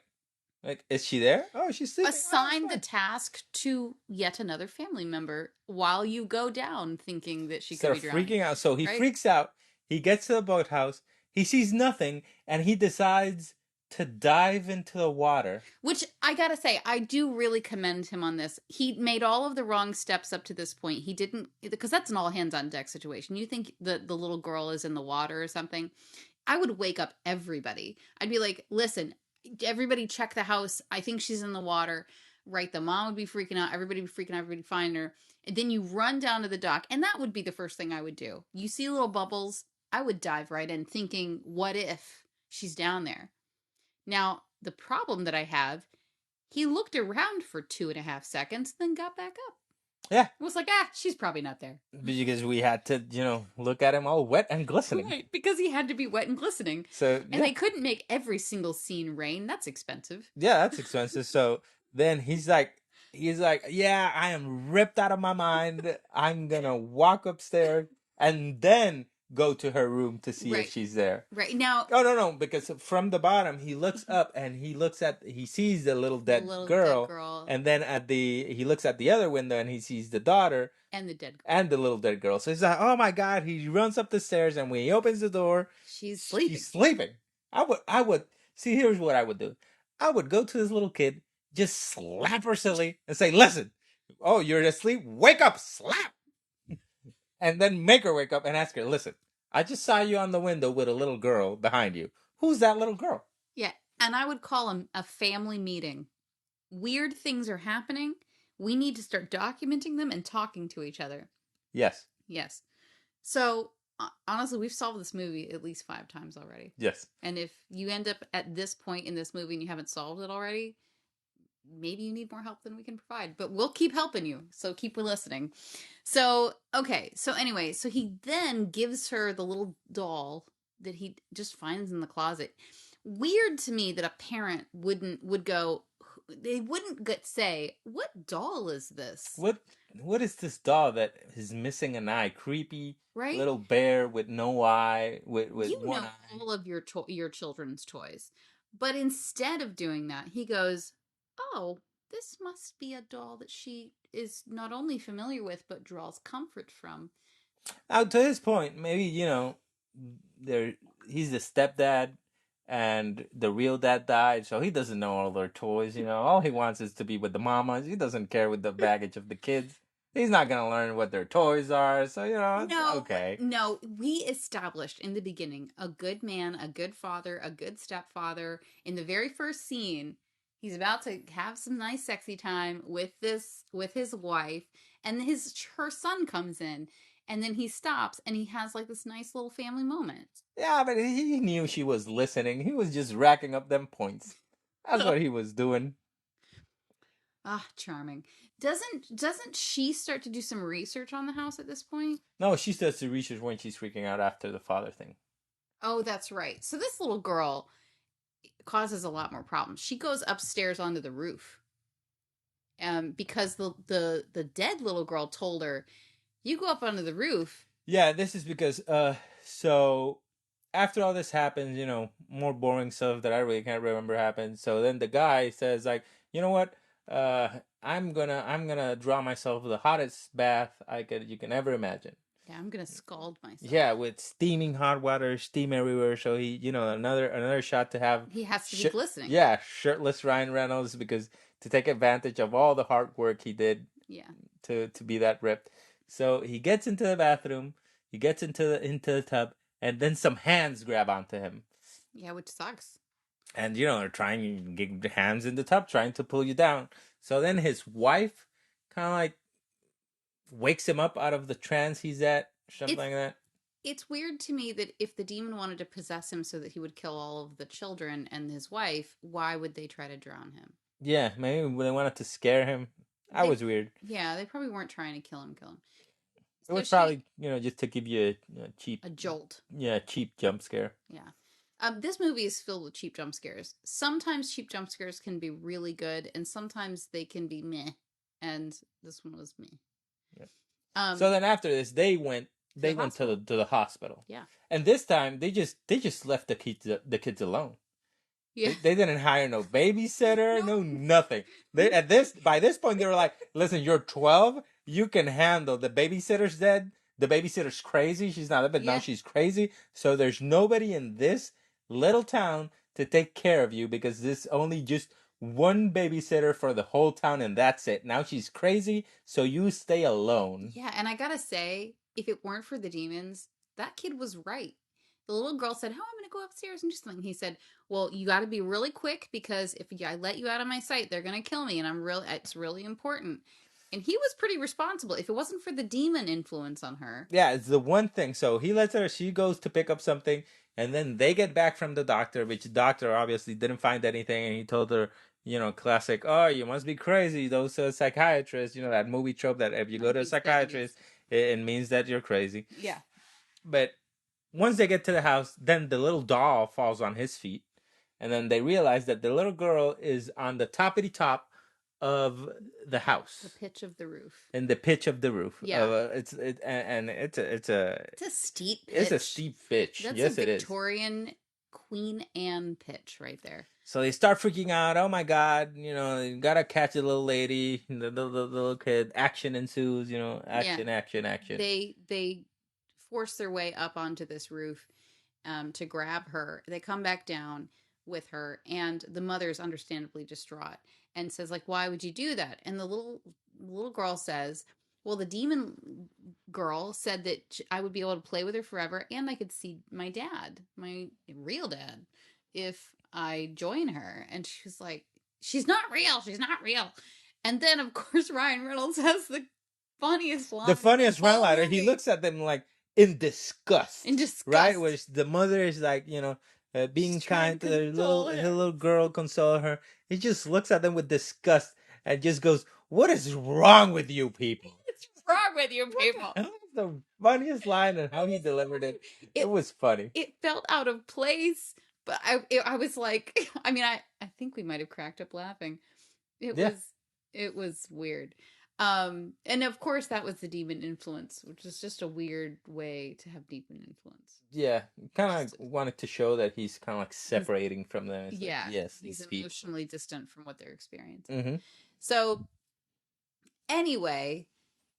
Like, is she there? Oh, she's sleeping. Assign the task to yet another family member while you go down thinking that she could be drowning. Freaking out. So he freaks out. He gets to the boathouse. He sees nothing, and he decides to dive into the water. Which, I gotta say, I do really commend him on this. He made all of the wrong steps up to this point. He didn't, because that's an all-hands-on-deck situation. You think the little girl is in the water or something. I would wake up everybody. I'd be like, listen, everybody check the house. I think she's in the water. Right, the mom would be freaking out. Everybody would be freaking out. Everybody find her. And then you run down to the dock. And that would be the first thing I would do. You see little bubbles, I would dive right in thinking, what if she's down there? Now, the problem that I have, he looked around for 2.5 seconds, then got back up. Yeah. It was like, she's probably not there. Because we had to, look at him all wet and glistening. Right, because he had to be wet and glistening. So, and they couldn't make every single scene rain. That's expensive. Yeah, that's expensive. So then he's like, yeah, I am ripped out of my mind. I'm going to walk upstairs and then go to her room to see if she's there. Right. Now. Oh, no, because from the bottom, he looks up and he sees the little dead girl. And then he looks at the other window and he sees the daughter. And the dead girl. And the little dead girl. So he's like, oh my God. He runs up the stairs, and when he opens the door, she's sleeping. She's sleeping. I would, see, here's what I would do. I would go to this little kid, just slap her silly and say, listen, Oh, you're asleep? Wake up, slap! And then make her wake up and ask her, listen, I just saw you on the window with a little girl behind you. Who's that little girl? Yeah, and I would call them a family meeting. Weird things are happening. We need to start documenting them and talking to each other. Yes. Yes. So, honestly, we've solved this movie at least 5 times already. Yes. And if you end up at this point in this movie and you haven't solved it already, maybe you need more help than we can provide. But we'll keep helping you. So keep listening. So, okay. So, anyway, so he then gives her the little doll that he just finds in the closet. Weird to me that a parent would go, they wouldn't say, what doll is this? What is this doll that is missing an eye? Creepy, right? Little bear with no eye, with one eye. All of your children's toys, but instead of doing that, he goes, "Oh, this must be a doll that she is not only familiar with but draws comfort from." Now, to his point, maybe there he's the stepdad, and the real dad died, so he doesn't know all their toys. All he wants is to be with the mamas. He doesn't care with the baggage of the kids. He's not gonna learn what their toys are, so it's okay. No, we established in the beginning a good man, a good father, a good stepfather. In the very first scene, he's about to have some nice sexy time with his wife, and her son comes in, and then he stops and he has like this nice little family moment. Yeah, but he knew she was listening. He was just racking up them points. That's what he was doing. Ah, charming. Doesn't she start to do some research on the house at this point? No, she starts to research when she's freaking out after the father thing. Oh, that's right. So this little girl causes a lot more problems. She goes upstairs onto the roof. Because the dead little girl told her, "You go up onto the roof." Yeah, this is because so after all this happens, more boring stuff that I really can't remember happened. So then the guy says like, you know what? I'm gonna draw myself the hottest bath you can ever imagine. Yeah, I'm gonna scald myself. Yeah, with steaming hot water, steam everywhere. So he, another shot to have. He has to be glistening. Yeah, shirtless Ryan Reynolds because to take advantage of all the hard work he did. Yeah. To be that ripped. So he gets into the bathroom. He gets into the tub, and then some hands grab onto him. Yeah, which sucks. And they're trying to get hands in the tub, trying to pull you down. So then his wife kind of like wakes him up out of the trance he's at, something like that. It's weird to me that if the demon wanted to possess him so that he would kill all of the children and his wife, why would they try to drown him? Yeah, maybe they wanted to scare him. That was weird. Yeah, they probably weren't trying to kill him. It was probably, just to give you a jolt. Yeah, cheap jump scare. Yeah. This movie is filled with cheap jump scares. Sometimes cheap jump scares can be really good, and sometimes they can be meh. And this one was meh. Yeah. So then after this, they went to the hospital. Yeah. And this time they just left the kids alone. Yeah. They didn't hire no babysitter, no nothing. By this point they were like, listen, you're 12, you can handle the babysitter's dead. The babysitter's crazy. She's not, but now she's crazy. So there's nobody in this little town to take care of you because there's only just one babysitter for the whole town and that's it. Now she's crazy, so you stay alone. Yeah, and I gotta say, if it weren't for the demons, that kid was right. The little girl said, "Oh, I'm going to go upstairs and do something." He said, "Well, you got to be really quick because if I let you out of my sight, they're going to kill me, and it's really important." And he was pretty responsible. If it wasn't for the demon influence on her. Yeah, it's the one thing. So he lets her, she goes to pick up something, and then they get back from the doctor, which the doctor obviously didn't find anything, and he told her, classic, "Oh, you must be crazy." Those psychiatrists, that movie trope that if you go to a psychiatrist, it means that you're crazy. Yeah. But once they get to the house, then the little doll falls on his feet, and then they realize that the little girl is on the toppity top of the house, the pitch of the roof, and the pitch of the roof. Yeah, it's a steep pitch. It's a steep pitch. That's a Victorian Queen Anne pitch right there. So they start freaking out. Oh my God! You gotta catch the little lady, the little kid. Action ensues. Action. They force their way up onto this roof to grab her. They come back down with her, and the mother's understandably distraught and says, like, "Why would you do that?" And the little little girl says, well, the demon girl said that I would be able to play with her forever and I could see my dad, my real dad, if I join her. And she's like, she's not real. She's not real. And then, of course, Ryan Reynolds has the funniest line. The funniest one-liner. He looks at them like in disgust. In disgust. Right? Which the mother is like, being kind to her little girl, console her. He just looks at them with disgust and just goes, "What is wrong with you people? What's wrong with you people?" That was the funniest line, and how he delivered it. It was funny. It felt out of place, but I was like, I mean, I think we might have cracked up laughing. It was weird. And of course that was the demon influence, which is just a weird way to have demon influence. Yeah, kind of wanted to show that he's kind of like separating from them. It's yeah, like, yes, he's these emotionally distant from what they're experiencing. Mm-hmm. So anyway,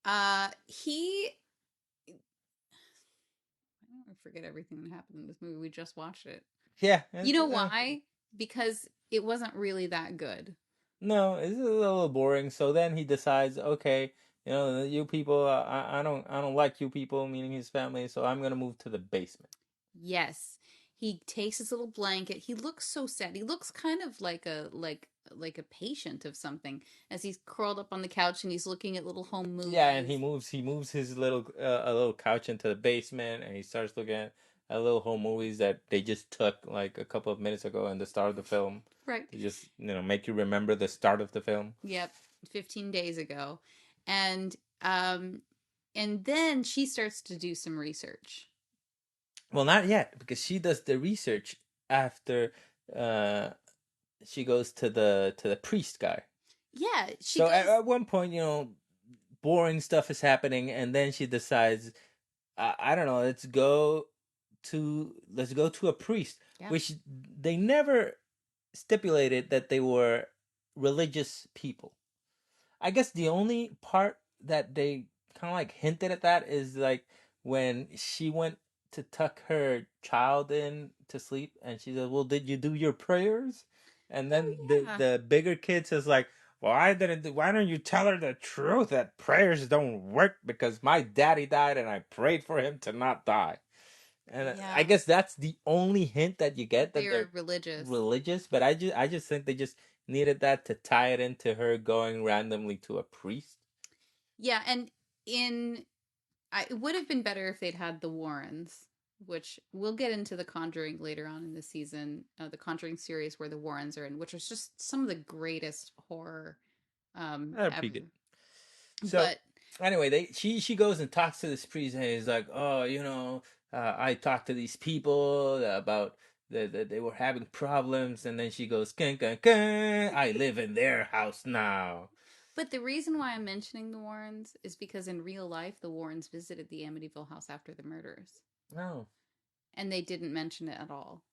I forget everything that happened in this movie. We just watched it. Yeah. You know why? Because it wasn't really that good. No, it's a little boring. So then he decides, okay, you people, I don't like you people, meaning his family. So I'm gonna move to the basement. Yes, he takes his little blanket. He looks so sad. He looks kind of like a patient of something as he's curled up on the couch and he's looking at little home movies. Yeah, and he moves his little a little couch into the basement, and he starts looking at little home movies that they just took like a couple of minutes ago in the start of the film. Right. To just make you remember the start of the film. Yep, 15 days ago, and then she starts to do some research. Well, not yet, because she does the research after she goes to the priest guy. Yeah, so at one point, boring stuff is happening, and then she decides, I don't know, let's go to a priest, which they never stipulated that they were religious people. I guess the only part that they kind of like hinted at that is like when she went to tuck her child in to sleep, and she said, "Well, did you do your prayers?" And then the bigger kid says like, "Well, why don't you tell her the truth that prayers don't work because my daddy died and I prayed for him to not die." And I guess that's the only hint that you get, that they're religious. But I just think they just needed that to tie it into her going randomly to a priest. Yeah, and it would have been better if they'd had the Warrens, which we'll get into The Conjuring later on in the season, the Conjuring series where the Warrens are in, which is just some of the greatest horror ever. Pretty good. So anyway, she goes and talks to this priest, and he's like, "Oh, I talked to these people about that they were having problems," and then she goes, "Gun, gun, gun, I live in their house now." But the reason why I'm mentioning the Warrens is because in real life, the Warrens visited the Amityville house after the murders. Oh. And they didn't mention it at all.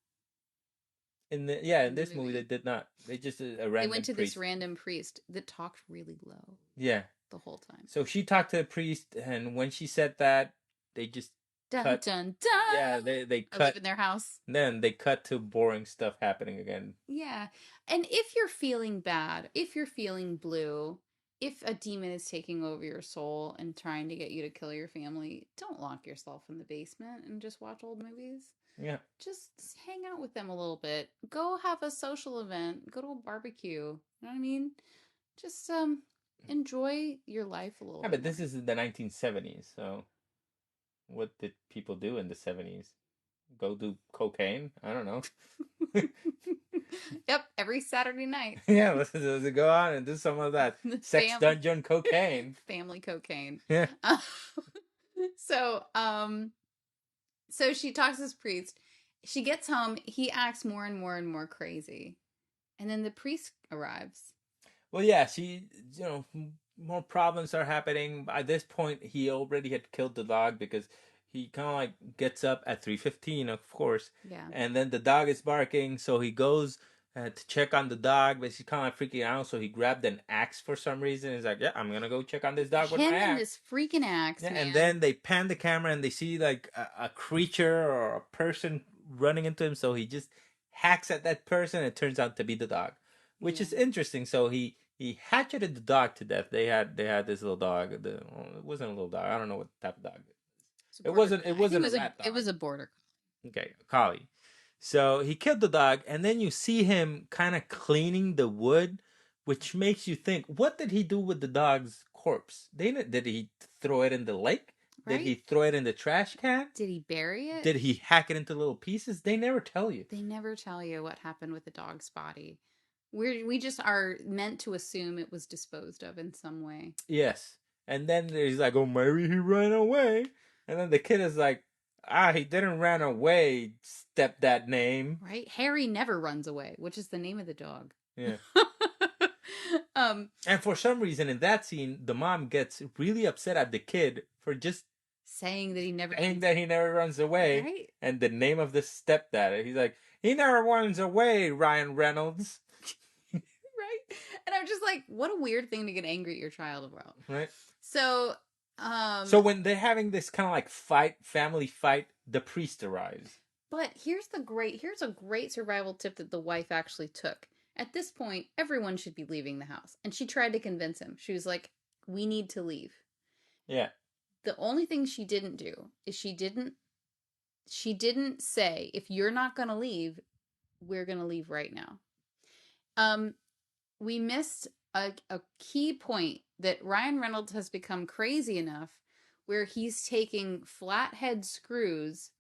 In this movie they did not. They just a random. They went to this random priest that talked really low. Yeah. The whole time. So she talked to the priest, and when she said that, they just cut. Dun dun. Yeah, they cut. Live in their house. Then they cut to boring stuff happening again. Yeah, and if you're feeling bad, if you're feeling blue, if a demon is taking over your soul and trying to get you to kill your family, don't lock yourself in the basement and just watch old movies. Yeah. Just hang out with them a little bit. Go have a social event. Go to a barbecue. You know what I mean? Just enjoy your life a little bit. But this is the 1970s, so what did people do in the 70s? Go do cocaine? I don't know. Yep, every Saturday night. Yeah, let's go on and do some of that sex dungeon cocaine. Family cocaine. Yeah. So she talks to this priest. She gets home. He acts more and more and more crazy. And then the priest arrives. Well, yeah, more problems are happening. By this point, he already had killed the dog because he kind of like gets up at 3:15, of course. Yeah. And then the dog is barking, so he goes to check on the dog, but she's kind of like freaking out. So he grabbed an axe for some reason. He's like, "Yeah, I'm gonna go check on this dog with my axe." Him and this freaking axe. Yeah, man. And then they pan the camera and they see like a creature or a person running into him. So he just hacks at that person. And it turns out to be the dog, which is interesting. So he He hatcheted the dog to death. They had this little dog. It wasn't a little dog. I don't know what type of dog. It wasn't. It wasn't a rat dog. It was a border collie. Okay, a collie. So he killed the dog, and then you see him kind of cleaning the wood, which makes you think, what did he do with the dog's corpse? Did he throw it in the lake? Right? Did he throw it in the trash can? Did he bury it? Did he hack it into little pieces? They never tell you. They never tell you what happened with the dog's body. We just are meant to assume it was disposed of in some way. Yes. And then he's like, oh, maybe he ran away. And then the kid is like, he didn't run away, step that name. Right? Harry never runs away, which is the name of the dog. Yeah. And for some reason in that scene, the mom gets really upset at the kid for just saying that he never runs away. Right? And the name of the stepdad. He's like, he never runs away, Ryan Reynolds. Right? And I'm just like, what a weird thing to get angry at your child about. Right. So when they're having this kind of like family fight, the priest arrives. But here's a great survival tip that the wife actually took. At this point, everyone should be leaving the house. And she tried to convince him. She was like, we need to leave. Yeah. The only thing she didn't do is she didn't say, if you're not going to leave, we're going to leave right now. We missed a key point that Ryan Reynolds has become crazy enough where he's taking flathead screws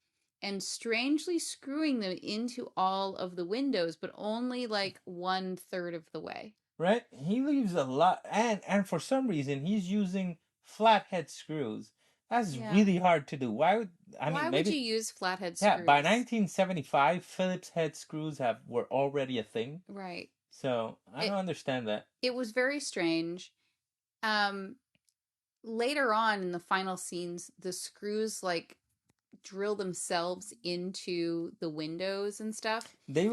and strangely screwing them into all of the windows, but only like 1/3 of the way. Right? He leaves a lot, and for some reason he's using flathead screws. That's really hard to do. Why would you use flathead screws? Yeah, by 1975, Phillips head screws were already a thing. Right. So I don't understand that. It was very strange. Later on in the final scenes, the screws like drill themselves into the windows and stuff. They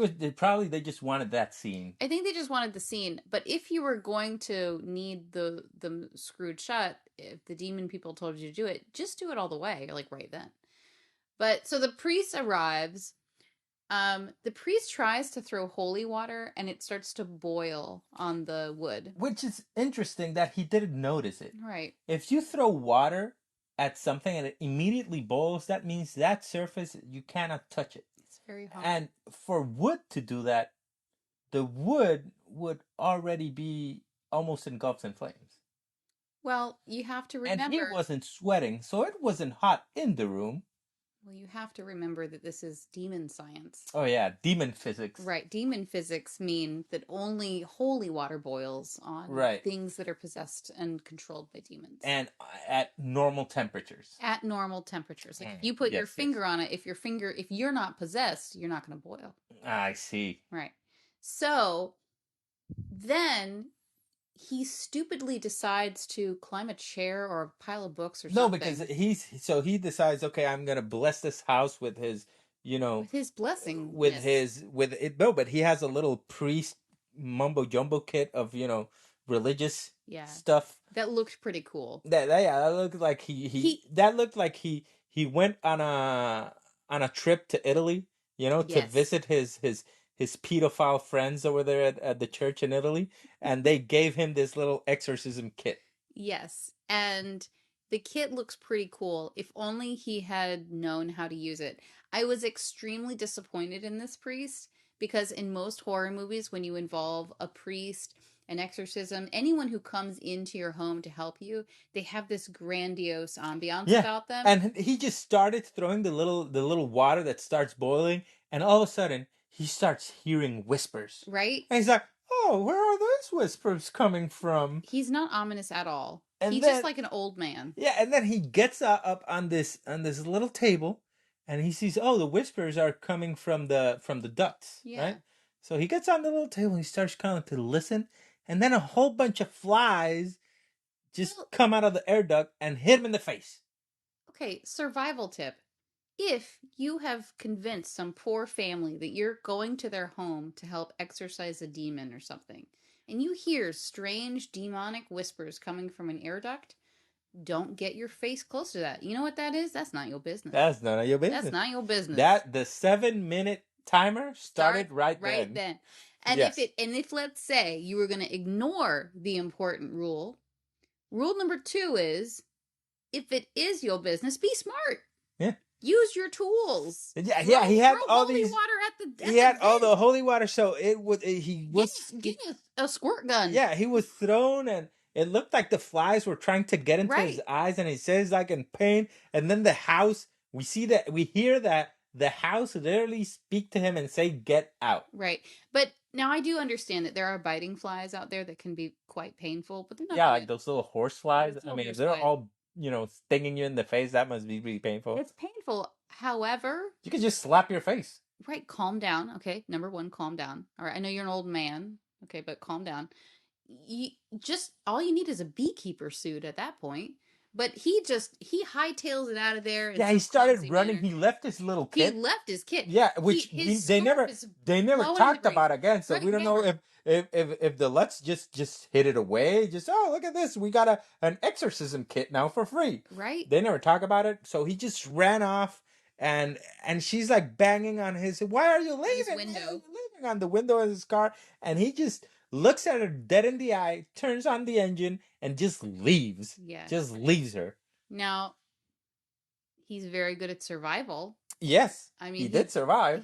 just wanted that scene. I think they just wanted the scene. But if you were going to need them screwed shut, if the demon people told you to do it, just do it all the way, like right then. But so the priest arrives. The priest tries to throw holy water and it starts to boil on the wood. Which is interesting that he didn't notice it. Right. If you throw water at something and it immediately boils, that means that surface, you cannot touch it. It's very hot. And for wood to do that, the wood would already be almost engulfed in flames. Well, you have to remember... And he wasn't sweating, so it wasn't hot in the room. Well, you have to remember that this is demon science. Oh, yeah, demon physics. Right, demon physics mean that only holy water boils on things that are possessed and controlled by demons. And at normal temperatures. At normal temperatures. Like if you put your finger on it, if you're not possessed, you're not going to boil. I see. Right. So, then... he stupidly decides to climb a chair or a pile of books or something. No, because he decides, okay, I'm gonna bless this house with his, with his blessing. But he has a little priest mumbo jumbo kit of religious stuff that looked pretty cool. That looked like he went on a trip to Italy, to visit his pedophile friends over there at the church in Italy, and they gave him this little exorcism kit. Yes, and the kit looks pretty cool. If only he had known how to use it. I was extremely disappointed in this priest, because in most horror movies, when you involve a priest, an exorcism, anyone who comes into your home to help you, they have this grandiose ambiance about them. And he just started throwing the little water that starts boiling, and all of a sudden, he starts hearing whispers. Right? And he's like, oh, where are those whispers coming from? He's not ominous at all. He's just like an old man. Yeah, and then he gets up on this little table, and he sees, oh, the whispers are coming from the ducts, right? So he gets on the little table, and he starts kind of to listen, and then a whole bunch of flies just come out of the air duct and hit him in the face. Okay, survival tip. If you have convinced some poor family that you're going to their home to help exorcise a demon or something, and you hear strange demonic whispers coming from an air duct, don't get your face close to that. You know what that is? That's not your business. That's none of your business. That's not your business. The 7-minute timer started right then. And if let's say you were going to ignore the important rule number 2 is, if it is your business, be smart. Yeah. Use your tools. Yeah. He had all holy these water at the he had vent. all the holy water, so he was get a squirt gun. Yeah, he was thrown, and it looked like the flies were trying to get into his eyes, and he says like in pain. And then the house, we hear that the house literally speak to him and say, "Get out." Right, but now I do understand that there are biting flies out there that can be quite painful, but they're not. Yeah, like those little horse flies. Those I mean, if horse they're flies. all stinging you in the face, that must be really painful. It's painful. However, you could just slap your face. Right, calm down. Okay, number 1, calm down. All right, I know you're an old man. Okay, but calm down. All you need is a beekeeper suit at that point. But he hightails it out of there. Yeah, he started running. Manner. He left his little kid. He left his kid. Yeah, which they never talked about again. So we don't know if the Lutz just hid it away. Just, oh, look at this, we got an exorcism kit now for free. Right. They never talk about it. So he just ran off, and she's like banging on his. Why are you leaving? His window. Why are you leaving on the window of his car? And he just looks at her dead in the eye, turns on the engine, and just leaves. Yeah. Just leaves her. Now, he's very good at survival. Yes. I mean, he did survive.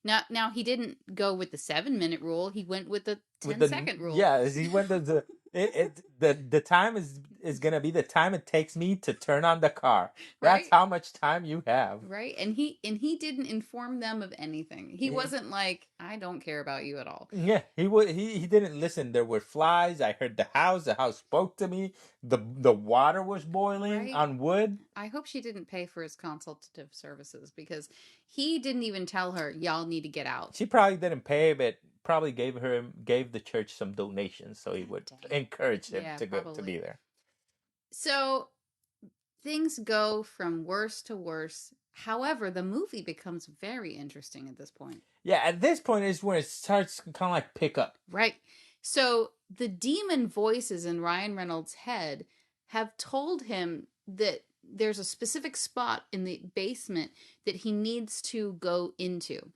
Now he didn't go with the 7-minute rule. He went with the 10-second rule. Yeah, he went to the time is gonna be the time it takes me to turn on the car. That's how much time you have. Right, and he didn't inform them of anything. He wasn't like, I don't care about you at all. Yeah, he didn't listen. There were flies. I heard the house. The house spoke to me. The water was boiling on wood. I hope she didn't pay for his consultative services, because he didn't even tell her, y'all need to get out. She probably didn't pay, but probably gave the church some donations, so he would encourage him to be there. So things go from worse to worse. However, the movie becomes very interesting at this point. Yeah, at this point is when it starts to kind of like pick up. Right. So the demon voices in Ryan Reynolds' head have told him that there's a specific spot in the basement that he needs to go into.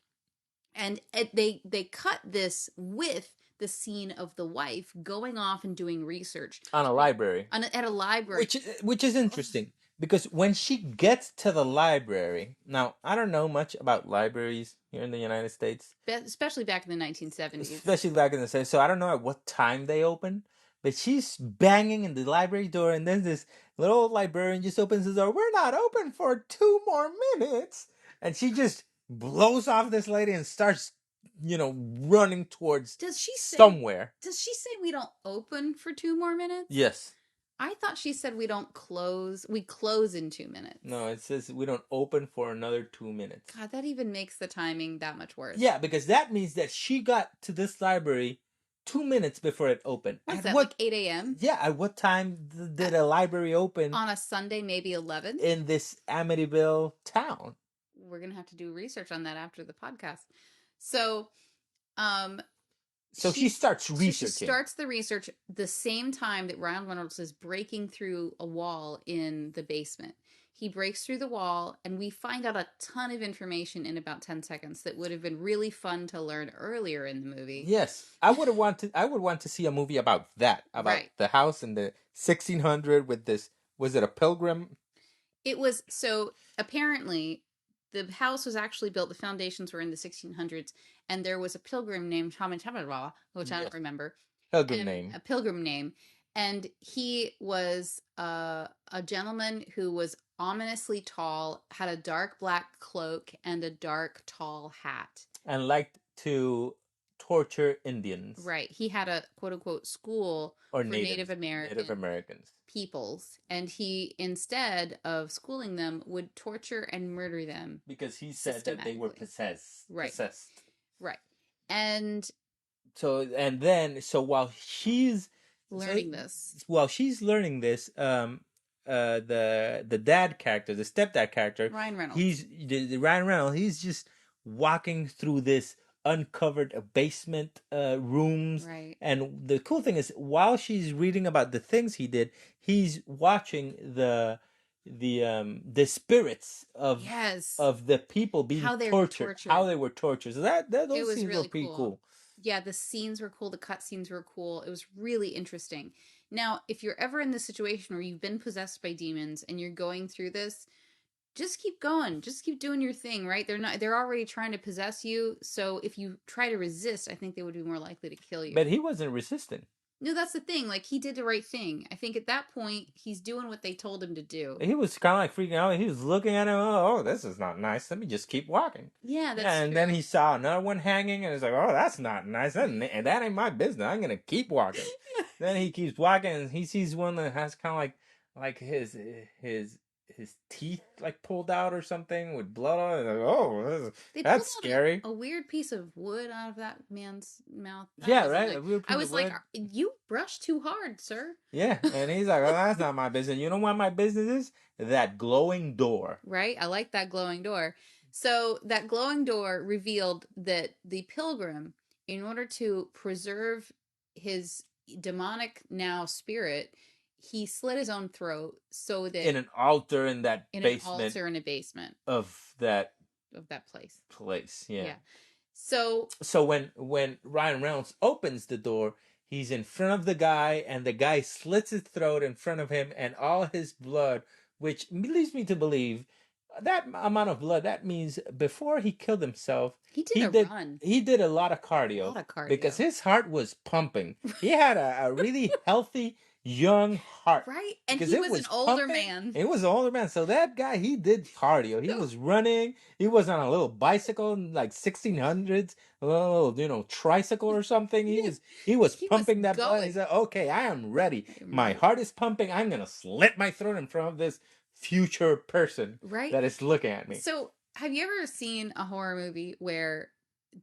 And they cut this with the scene of the wife going off and doing research on a library. At a library. Which is interesting, because when she gets to the library, now I don't know much about libraries here in the United States, especially back in the 1970s. Especially back in the 70s, so I don't know at what time they open. But she's banging in the library door, and then this little old librarian just opens the door. We're not open for 2 more minutes, and she just blows off this lady and starts, running towards somewhere. Does she say we don't open for 2 more minutes? Yes. I thought she said we don't close. We close in 2 minutes. No, it says we don't open for another 2 minutes. God, that even makes the timing that much worse. Yeah, because that means that she got to this library 2 minutes before it opened. What's that, like 8 a.m.? Yeah, at what time did a library open? On a Sunday, maybe 11? In this Amityville town. We're going to have to do research on that after the podcast. So she starts researching. She starts the research the same time that Ryan Reynolds is breaking through a wall in the basement. He breaks through the wall, and we find out a ton of information in about 10 seconds that would have been really fun to learn earlier in the movie. Yes. I would want to see a movie about that, about the house in the 1600 with this, was it a pilgrim? It was, so apparently the house was actually built, the foundations were in the 1600s, and there was a pilgrim named Amityville, which I don't remember. A pilgrim name. And he was a gentleman who was ominously tall, had a dark black cloak and a dark tall hat. And liked to torture Indians. Right. He had a quote-unquote school for Native Americans. Peoples. And he, instead of schooling them, would torture and murder them. Because he said that they were possessed. Right. Right. And so while she's learning this, the dad character, the stepdad character, Ryan Reynolds, he's just walking through this uncovered basement rooms, right? And the cool thing is, while she's reading about the things he did, he's watching the spirits of the people being tortured, how they were tortured. So that those scenes were pretty cool. Yeah, the scenes were cool. The cut scenes were cool. It was really interesting. Now, if you're ever in this situation where you've been possessed by demons and you're going through this, just keep going. Just keep doing your thing, right? They're already trying to possess you. So if you try to resist, I think they would be more likely to kill you. But he wasn't resisting. No, that's the thing. Like, he did the right thing. I think at that point, he's doing what they told him to do. He was kind of like freaking out. He was looking at him. Oh, this is not nice. Let me just keep walking. Yeah, that's and true. then he saw another one hanging, and he's like, "Oh, that's not nice. That ain't my business. I'm gonna keep walking." Then he keeps walking, and he sees one that has kind of like his teeth like pulled out or something with blood on it. Like, oh, that's scary. A weird piece of wood out of that man's mouth. Yeah, right. I was like, you brushed too hard, sir. Yeah, and he's like, "Oh, that's not my business." You know what my business is? That glowing door. Right? I like that glowing door. So that glowing door revealed that the pilgrim, in order to preserve his demonic now spirit, he slit his own throat so that in an altar in that basement. An altar in a basement of that place. Yeah. So when Ryan Reynolds opens the door, he's in front of the guy, and the guy slits his throat in front of him, and all his blood, which leads me to believe that amount of blood, that means before he killed himself, he did run. He did a lot of cardio. Because his heart was pumping. He had a really healthy young heart. Right? And he was an older man. It was an older man. So that guy, he did cardio. He was running. He was on a little bicycle in like 1600s, a little, tricycle or something. He was pumping that blood. He said, "Okay, I am ready. My heart is pumping. I'm going to slit my throat in front of this future person that is looking at me." So have you ever seen a horror movie where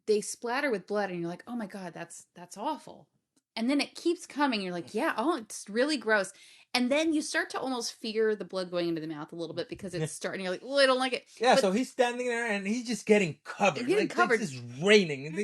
they splatter with blood and you're like, "Oh my God, that's awful." And then it keeps coming. You're like, yeah, oh, it's really gross. And then you start to almost fear the blood going into the mouth a little bit because it's starting. You're like, oh, I don't like it. Yeah, so he's standing there and he's just getting covered. It's raining.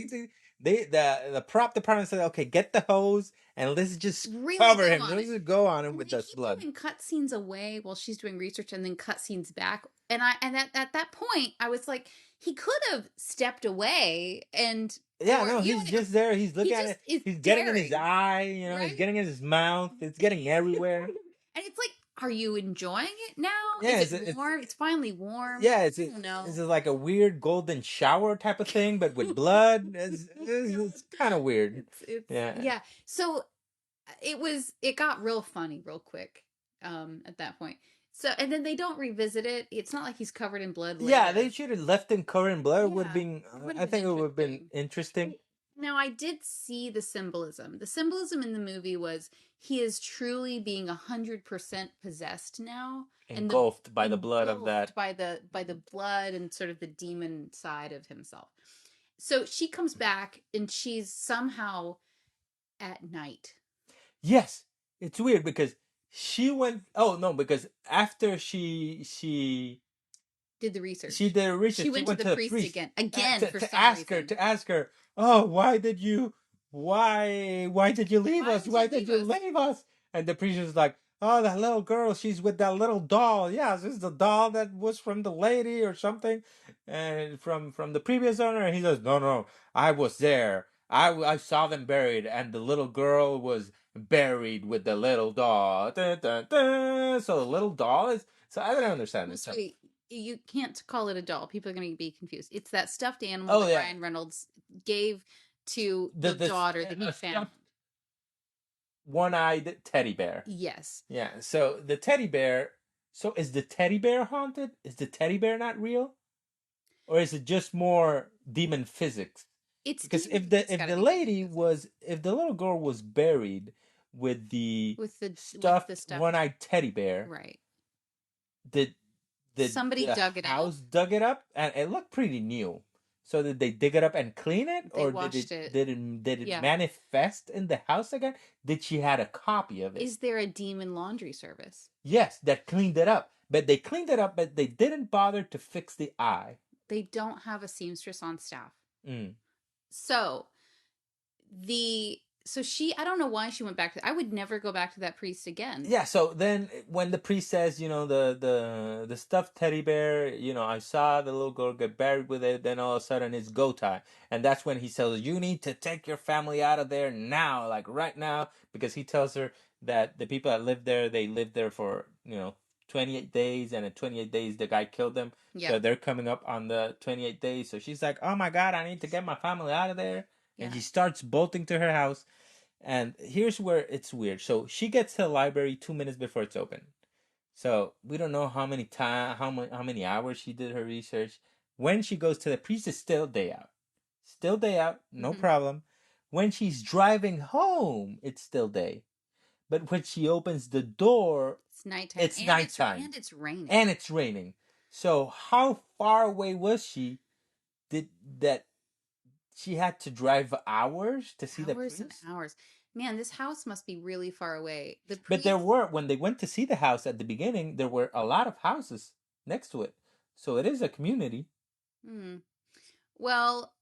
The prop department said, "Okay, get the hose and let's just cover him. Let's just go on him with this blood." And cut scenes away while she's doing research, and then cut scenes back. And at that point, I was like, he could have stepped away and. Yeah, no, he's just there. He's looking at it. He's getting in his eye, He's getting in his mouth. It's getting everywhere. And it's like, are you enjoying it now? Yeah, is it warm? It's finally warm. Yeah, it's like a weird golden shower type of thing, but with blood. It's kind of weird. Yeah. So it got real funny real quick at that point. So, and then they don't revisit it. It's not like he's covered in blood later. Yeah, they should have left him covered in blood. I think it would have been interesting. Now, I did see the symbolism. The symbolism in the movie was he is truly being 100% possessed now. Engulfed by the blood of that. By the blood and sort of the demon side of himself. So she comes back and she's somehow at night. Yes. It's weird because she went. Oh no! Because after she did the research, she went to the priest again to ask her. Oh, why did you leave us? Why did you leave us? And the priest was like, "Oh, that little girl. She's with that little doll. Yeah, this is the doll that was from the lady or something, and from the previous owner." And he says, "No, I was there. I saw them buried, and the little girl was buried with the little doll." Dun, dun, dun. So the little doll is. So I don't understand this. You can't call it a doll. People are going to be confused. It's that stuffed animal that Ryan Reynolds gave to the daughter that he found. One-eyed teddy bear. Yes. Yeah. So the teddy bear. So is the teddy bear haunted? Is the teddy bear not real, or is it just more demon physics? It's because if the little girl was buried with the stuffed one-eyed teddy bear, right? Did somebody dug it out? House dug it up, and it looked pretty new. So did they dig it up and clean it, or did it manifest in the house again? Did she had a copy of it? Is there a demon laundry service? Yes, that cleaned it up, but they cleaned it up, but they didn't bother to fix the eye. They don't have a seamstress on staff. Mm. So the So I don't know why she went back I would never go back to that priest again. Yeah, so then when the priest says, the stuffed teddy bear, I saw the little girl get buried with it, then all of a sudden it's go time. And that's when he tells her, you need to take your family out of there now, like right now, because he tells her that the people that live there, they lived there for, 28 days, and in 28 days the guy killed them. Yeah. So they're coming up on the 28 days. So she's like, oh my God, I need to get my family out of there. Yeah. And she starts bolting to her house. And here's where it's weird. So she gets to the library 2 minutes before it's open. So we don't know how many hours she did her research. When she goes to the priest, it's still day out. Still day out, no problem. When she's driving home, it's still day. But when she opens the door, it's nighttime. It's nighttime. And it's raining. And it's raining. So how far away was she that she had to drive hours to see the priest? Hours and hours. Man, this house must be really far away. But when they went to see the house at the beginning, there were a lot of houses next to it. So it is a community. Well,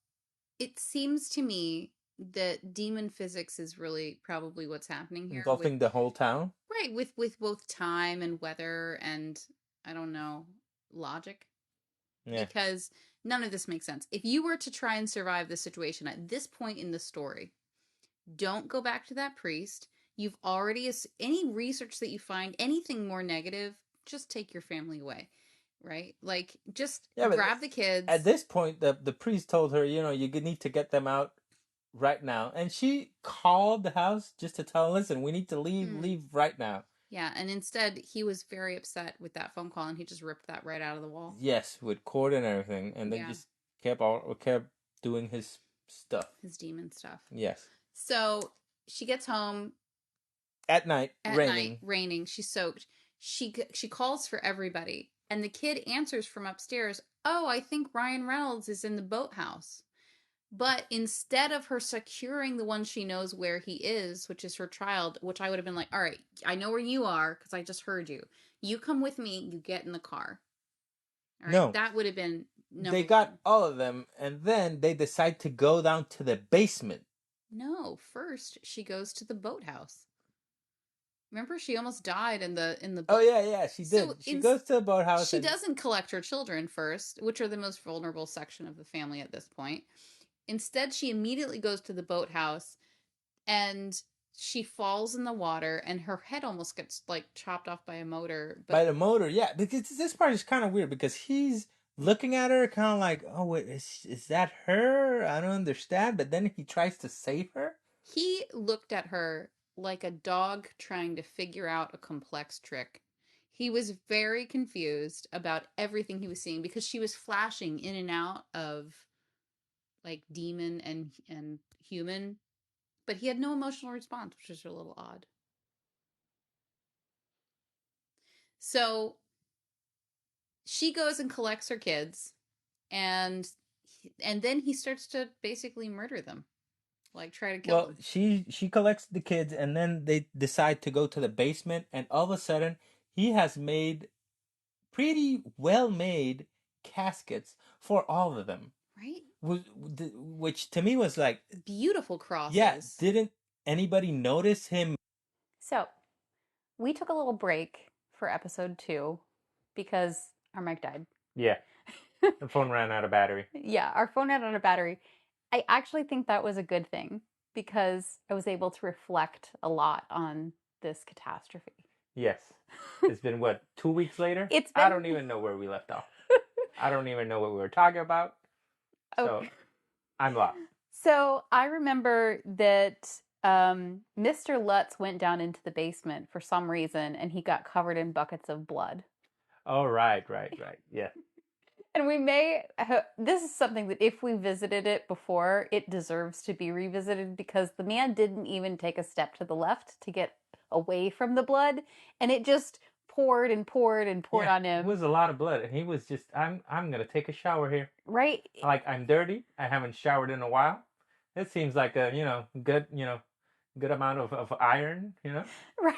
it seems to me that demon physics is really probably what's happening here. Engulfing the whole town? Right, with both time and weather and, I don't know, logic. Yeah. Because none of this makes sense. If you were to try and survive this situation at this point in the story, don't go back to that priest. You've already, any research that you find, anything more negative, just take your family away. Right? Like, just grab the kids. At this point, the priest told her, you need to get them out right now. And she called the house just to tell them, listen, we need to leave right now. Yeah, and instead, he was very upset with that phone call, and he just ripped that right out of the wall. Yes, with cord and everything, and then just kept doing his stuff. His demon stuff. Yes. So, she gets home. At night, raining. She's soaked. She calls for everybody. And the kid answers from upstairs, oh, I think Ryan Reynolds is in the boathouse. But instead of her securing the one she knows where he is, which is her child, which I would have been like, all right, I know where you are because I just heard you. You come with me, you get in the car. All right? No. That would have been... They got all of them, and then they decide to go down to the basement. No, first she goes to the boathouse. Remember, she almost died in the boat. Oh, yeah, she did. So she goes to the boathouse. She doesn't collect her children first, which are the most vulnerable section of the family at this point. Instead, she immediately goes to the boathouse, and she falls in the water, and her head almost gets, like, chopped off by a motor. By the motor, yeah. Because this part is kind of weird, because he's looking at her kind of like, oh, wait, is that her? I don't understand. But then he tries to save her. He looked at her like a dog trying to figure out a complex trick. He was very confused about everything he was seeing because she was flashing in and out of like demon and human, but he had no emotional response, which was a little odd. So she goes and collects her kids, and then he starts to basically murder them. Like, try to kill them. She collects the kids, and then they decide to go to the basement, and all of a sudden, he has made pretty well-made caskets for all of them. Right? Which to me was like... beautiful crosses. Yeah, didn't anybody notice him? So, we took a little break for episode 2 because our mic died. Yeah. The phone ran out of battery. Yeah, our phone ran out of battery. I actually think that was a good thing because I was able to reflect a lot on this catastrophe. Yes. It's been, 2 weeks later? I don't even know where we left off. I don't even know what we were talking about. So, okay. I'm lost. So, I remember that Mr. Lutz went down into the basement for some reason, and he got covered in buckets of blood. Oh, right. Yeah. And this is something that if we visited it before, it deserves to be revisited because the man didn't even take a step to the left to get away from the blood. And it just poured and poured and poured on him. It was a lot of blood. And he was just, I'm going to take a shower here. Right. Like, I'm dirty. I haven't showered in a while. It seems like a, good amount of iron, Right.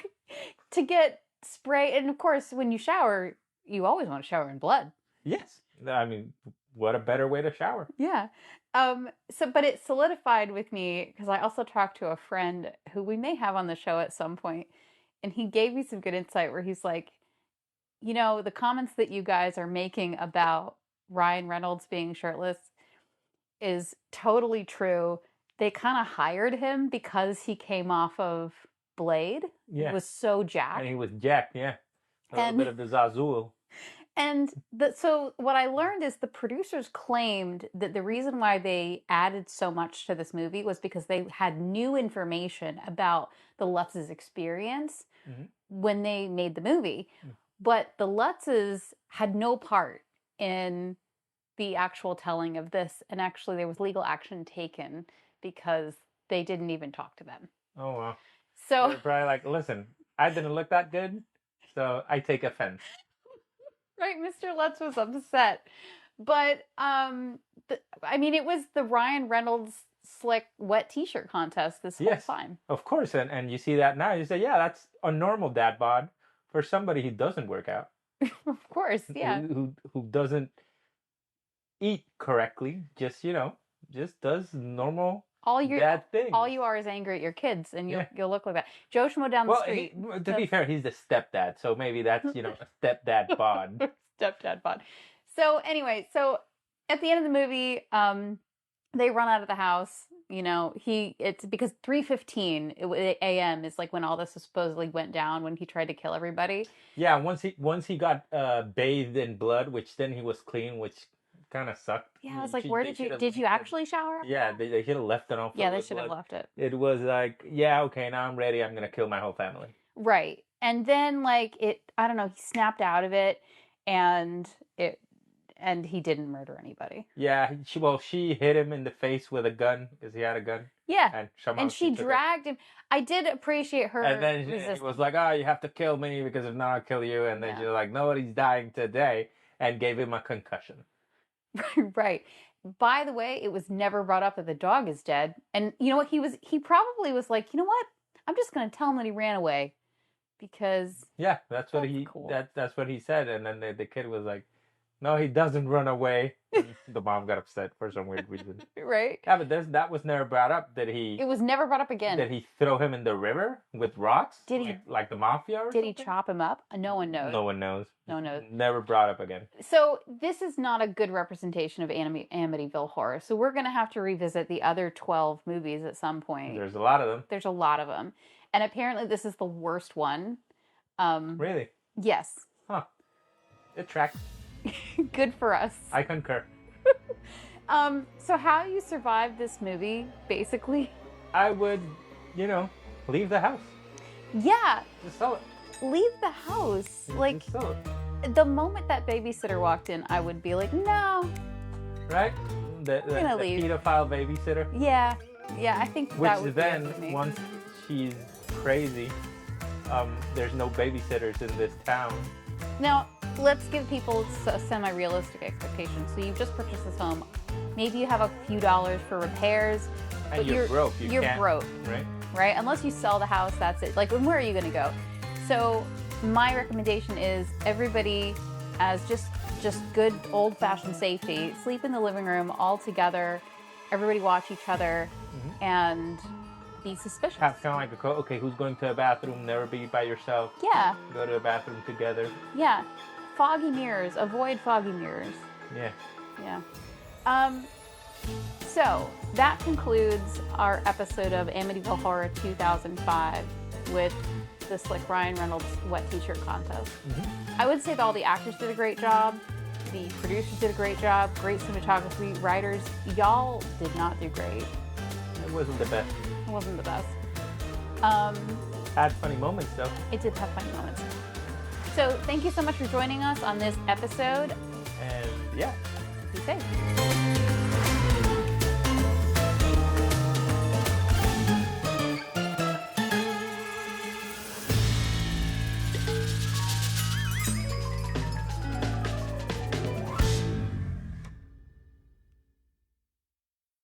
To get spray. And of course, when you shower, you always want to shower in blood. Yes. I mean, what a better way to shower. Yeah. But it solidified with me because I also talked to a friend who we may have on the show at some point, and he gave me some good insight where he's like, the comments that you guys are making about Ryan Reynolds being shirtless is totally true. They kind of hired him because he came off of Blade. Yeah. He was so jacked. And he was jacked, yeah. A little bit of the Zazul. And so what I learned is the producers claimed that the reason why they added so much to this movie was because they had new information about the Lutz's experience when they made the movie. But the Lutzes had no part in the actual telling of this. And actually there was legal action taken because they didn't even talk to them. Oh, wow. So they're probably like, listen, I didn't look that good, so I take offense. Right, Mr. Lutz was upset. But, it was the Ryan Reynolds slick wet t-shirt contest this whole time. Of course, and you see that now, you say, yeah, that's a normal dad bod for somebody who doesn't work out. Of course, yeah. Who doesn't eat correctly, just does normal dad things. All you are is angry at your kids, and you'll look like that. Joe Schmo down the street. To be fair, he's the stepdad, so maybe that's, a stepdad bod. Stepdad bod. So anyway, at the end of the movie, they run out of the house. It's because 3:15 a.m. is like when all this supposedly went down, when he tried to kill everybody. Yeah, once he got bathed in blood, which then he was clean, which kind of sucked. Yeah, I was like, where did you actually shower? Yeah, they should have left it on. Yeah, they should have left it. It was like, yeah, okay, now I'm ready. I'm gonna kill my whole family. Right, and then I don't know, he snapped out of it, and he didn't murder anybody. Yeah, she hit him in the face with a gun because he had a gun. Yeah, and she dragged him. I did appreciate her. And then he was like, "Oh, you have to kill me because if not, I'll kill you." And then she's like, "Nobody's dying today," and gave him a concussion. Right. By the way, it was never brought up that the dog is dead. And you know what? He probably was like, you know what? I'm just going to tell him that he ran away because that's what that's what he said. And then the kid was like, no, he doesn't run away. And the mom got upset for some weird reason. Right. Yeah, but that was never brought up. It was never brought up again. Did he throw him in the river with rocks? Did he? Like the mafia or something? Did he chop him up? No one knows. No one knows. No one knows. Never brought up again. So this is not a good representation of Amityville Horror. So we're going to have to revisit the other 12 movies at some point. There's a lot of them. And apparently this is the worst one. Really? Yes. Huh. It tracks. Good for us. I concur. So how you survive this movie, basically? I would, leave the house. Yeah. Just sell it. Leave the house. Just sell it. The moment that babysitter walked in, I would be like, no. Right? The pedophile babysitter. Yeah. Yeah, I think that would be it for me. Once she's crazy, there's no babysitters in this town. Now, let's give people a semi-realistic expectation. So you've just purchased this home. Maybe you have a few dollars for repairs. And you're broke. You're broke. Right? Unless you sell the house, that's it. Like, where are you going to go? So my recommendation is everybody, as just good old-fashioned safety, sleep in the living room all together. Everybody watch each other and be suspicious. Have kind of like okay, who's going to a bathroom? Never be by yourself. Yeah. Go to a bathroom together. Yeah. Foggy mirrors. Avoid foggy mirrors. Yeah. Yeah. So that concludes our episode of Amityville Horror 2005 with the slick Ryan Reynolds wet t-shirt contest. I would say that all the actors did a great job. The producers did a great job. Great cinematography. Writers, y'all did not do great. It wasn't the best. It wasn't the best. Had funny moments though. It did have funny moments. So thank you so much for joining us on this episode. And be safe.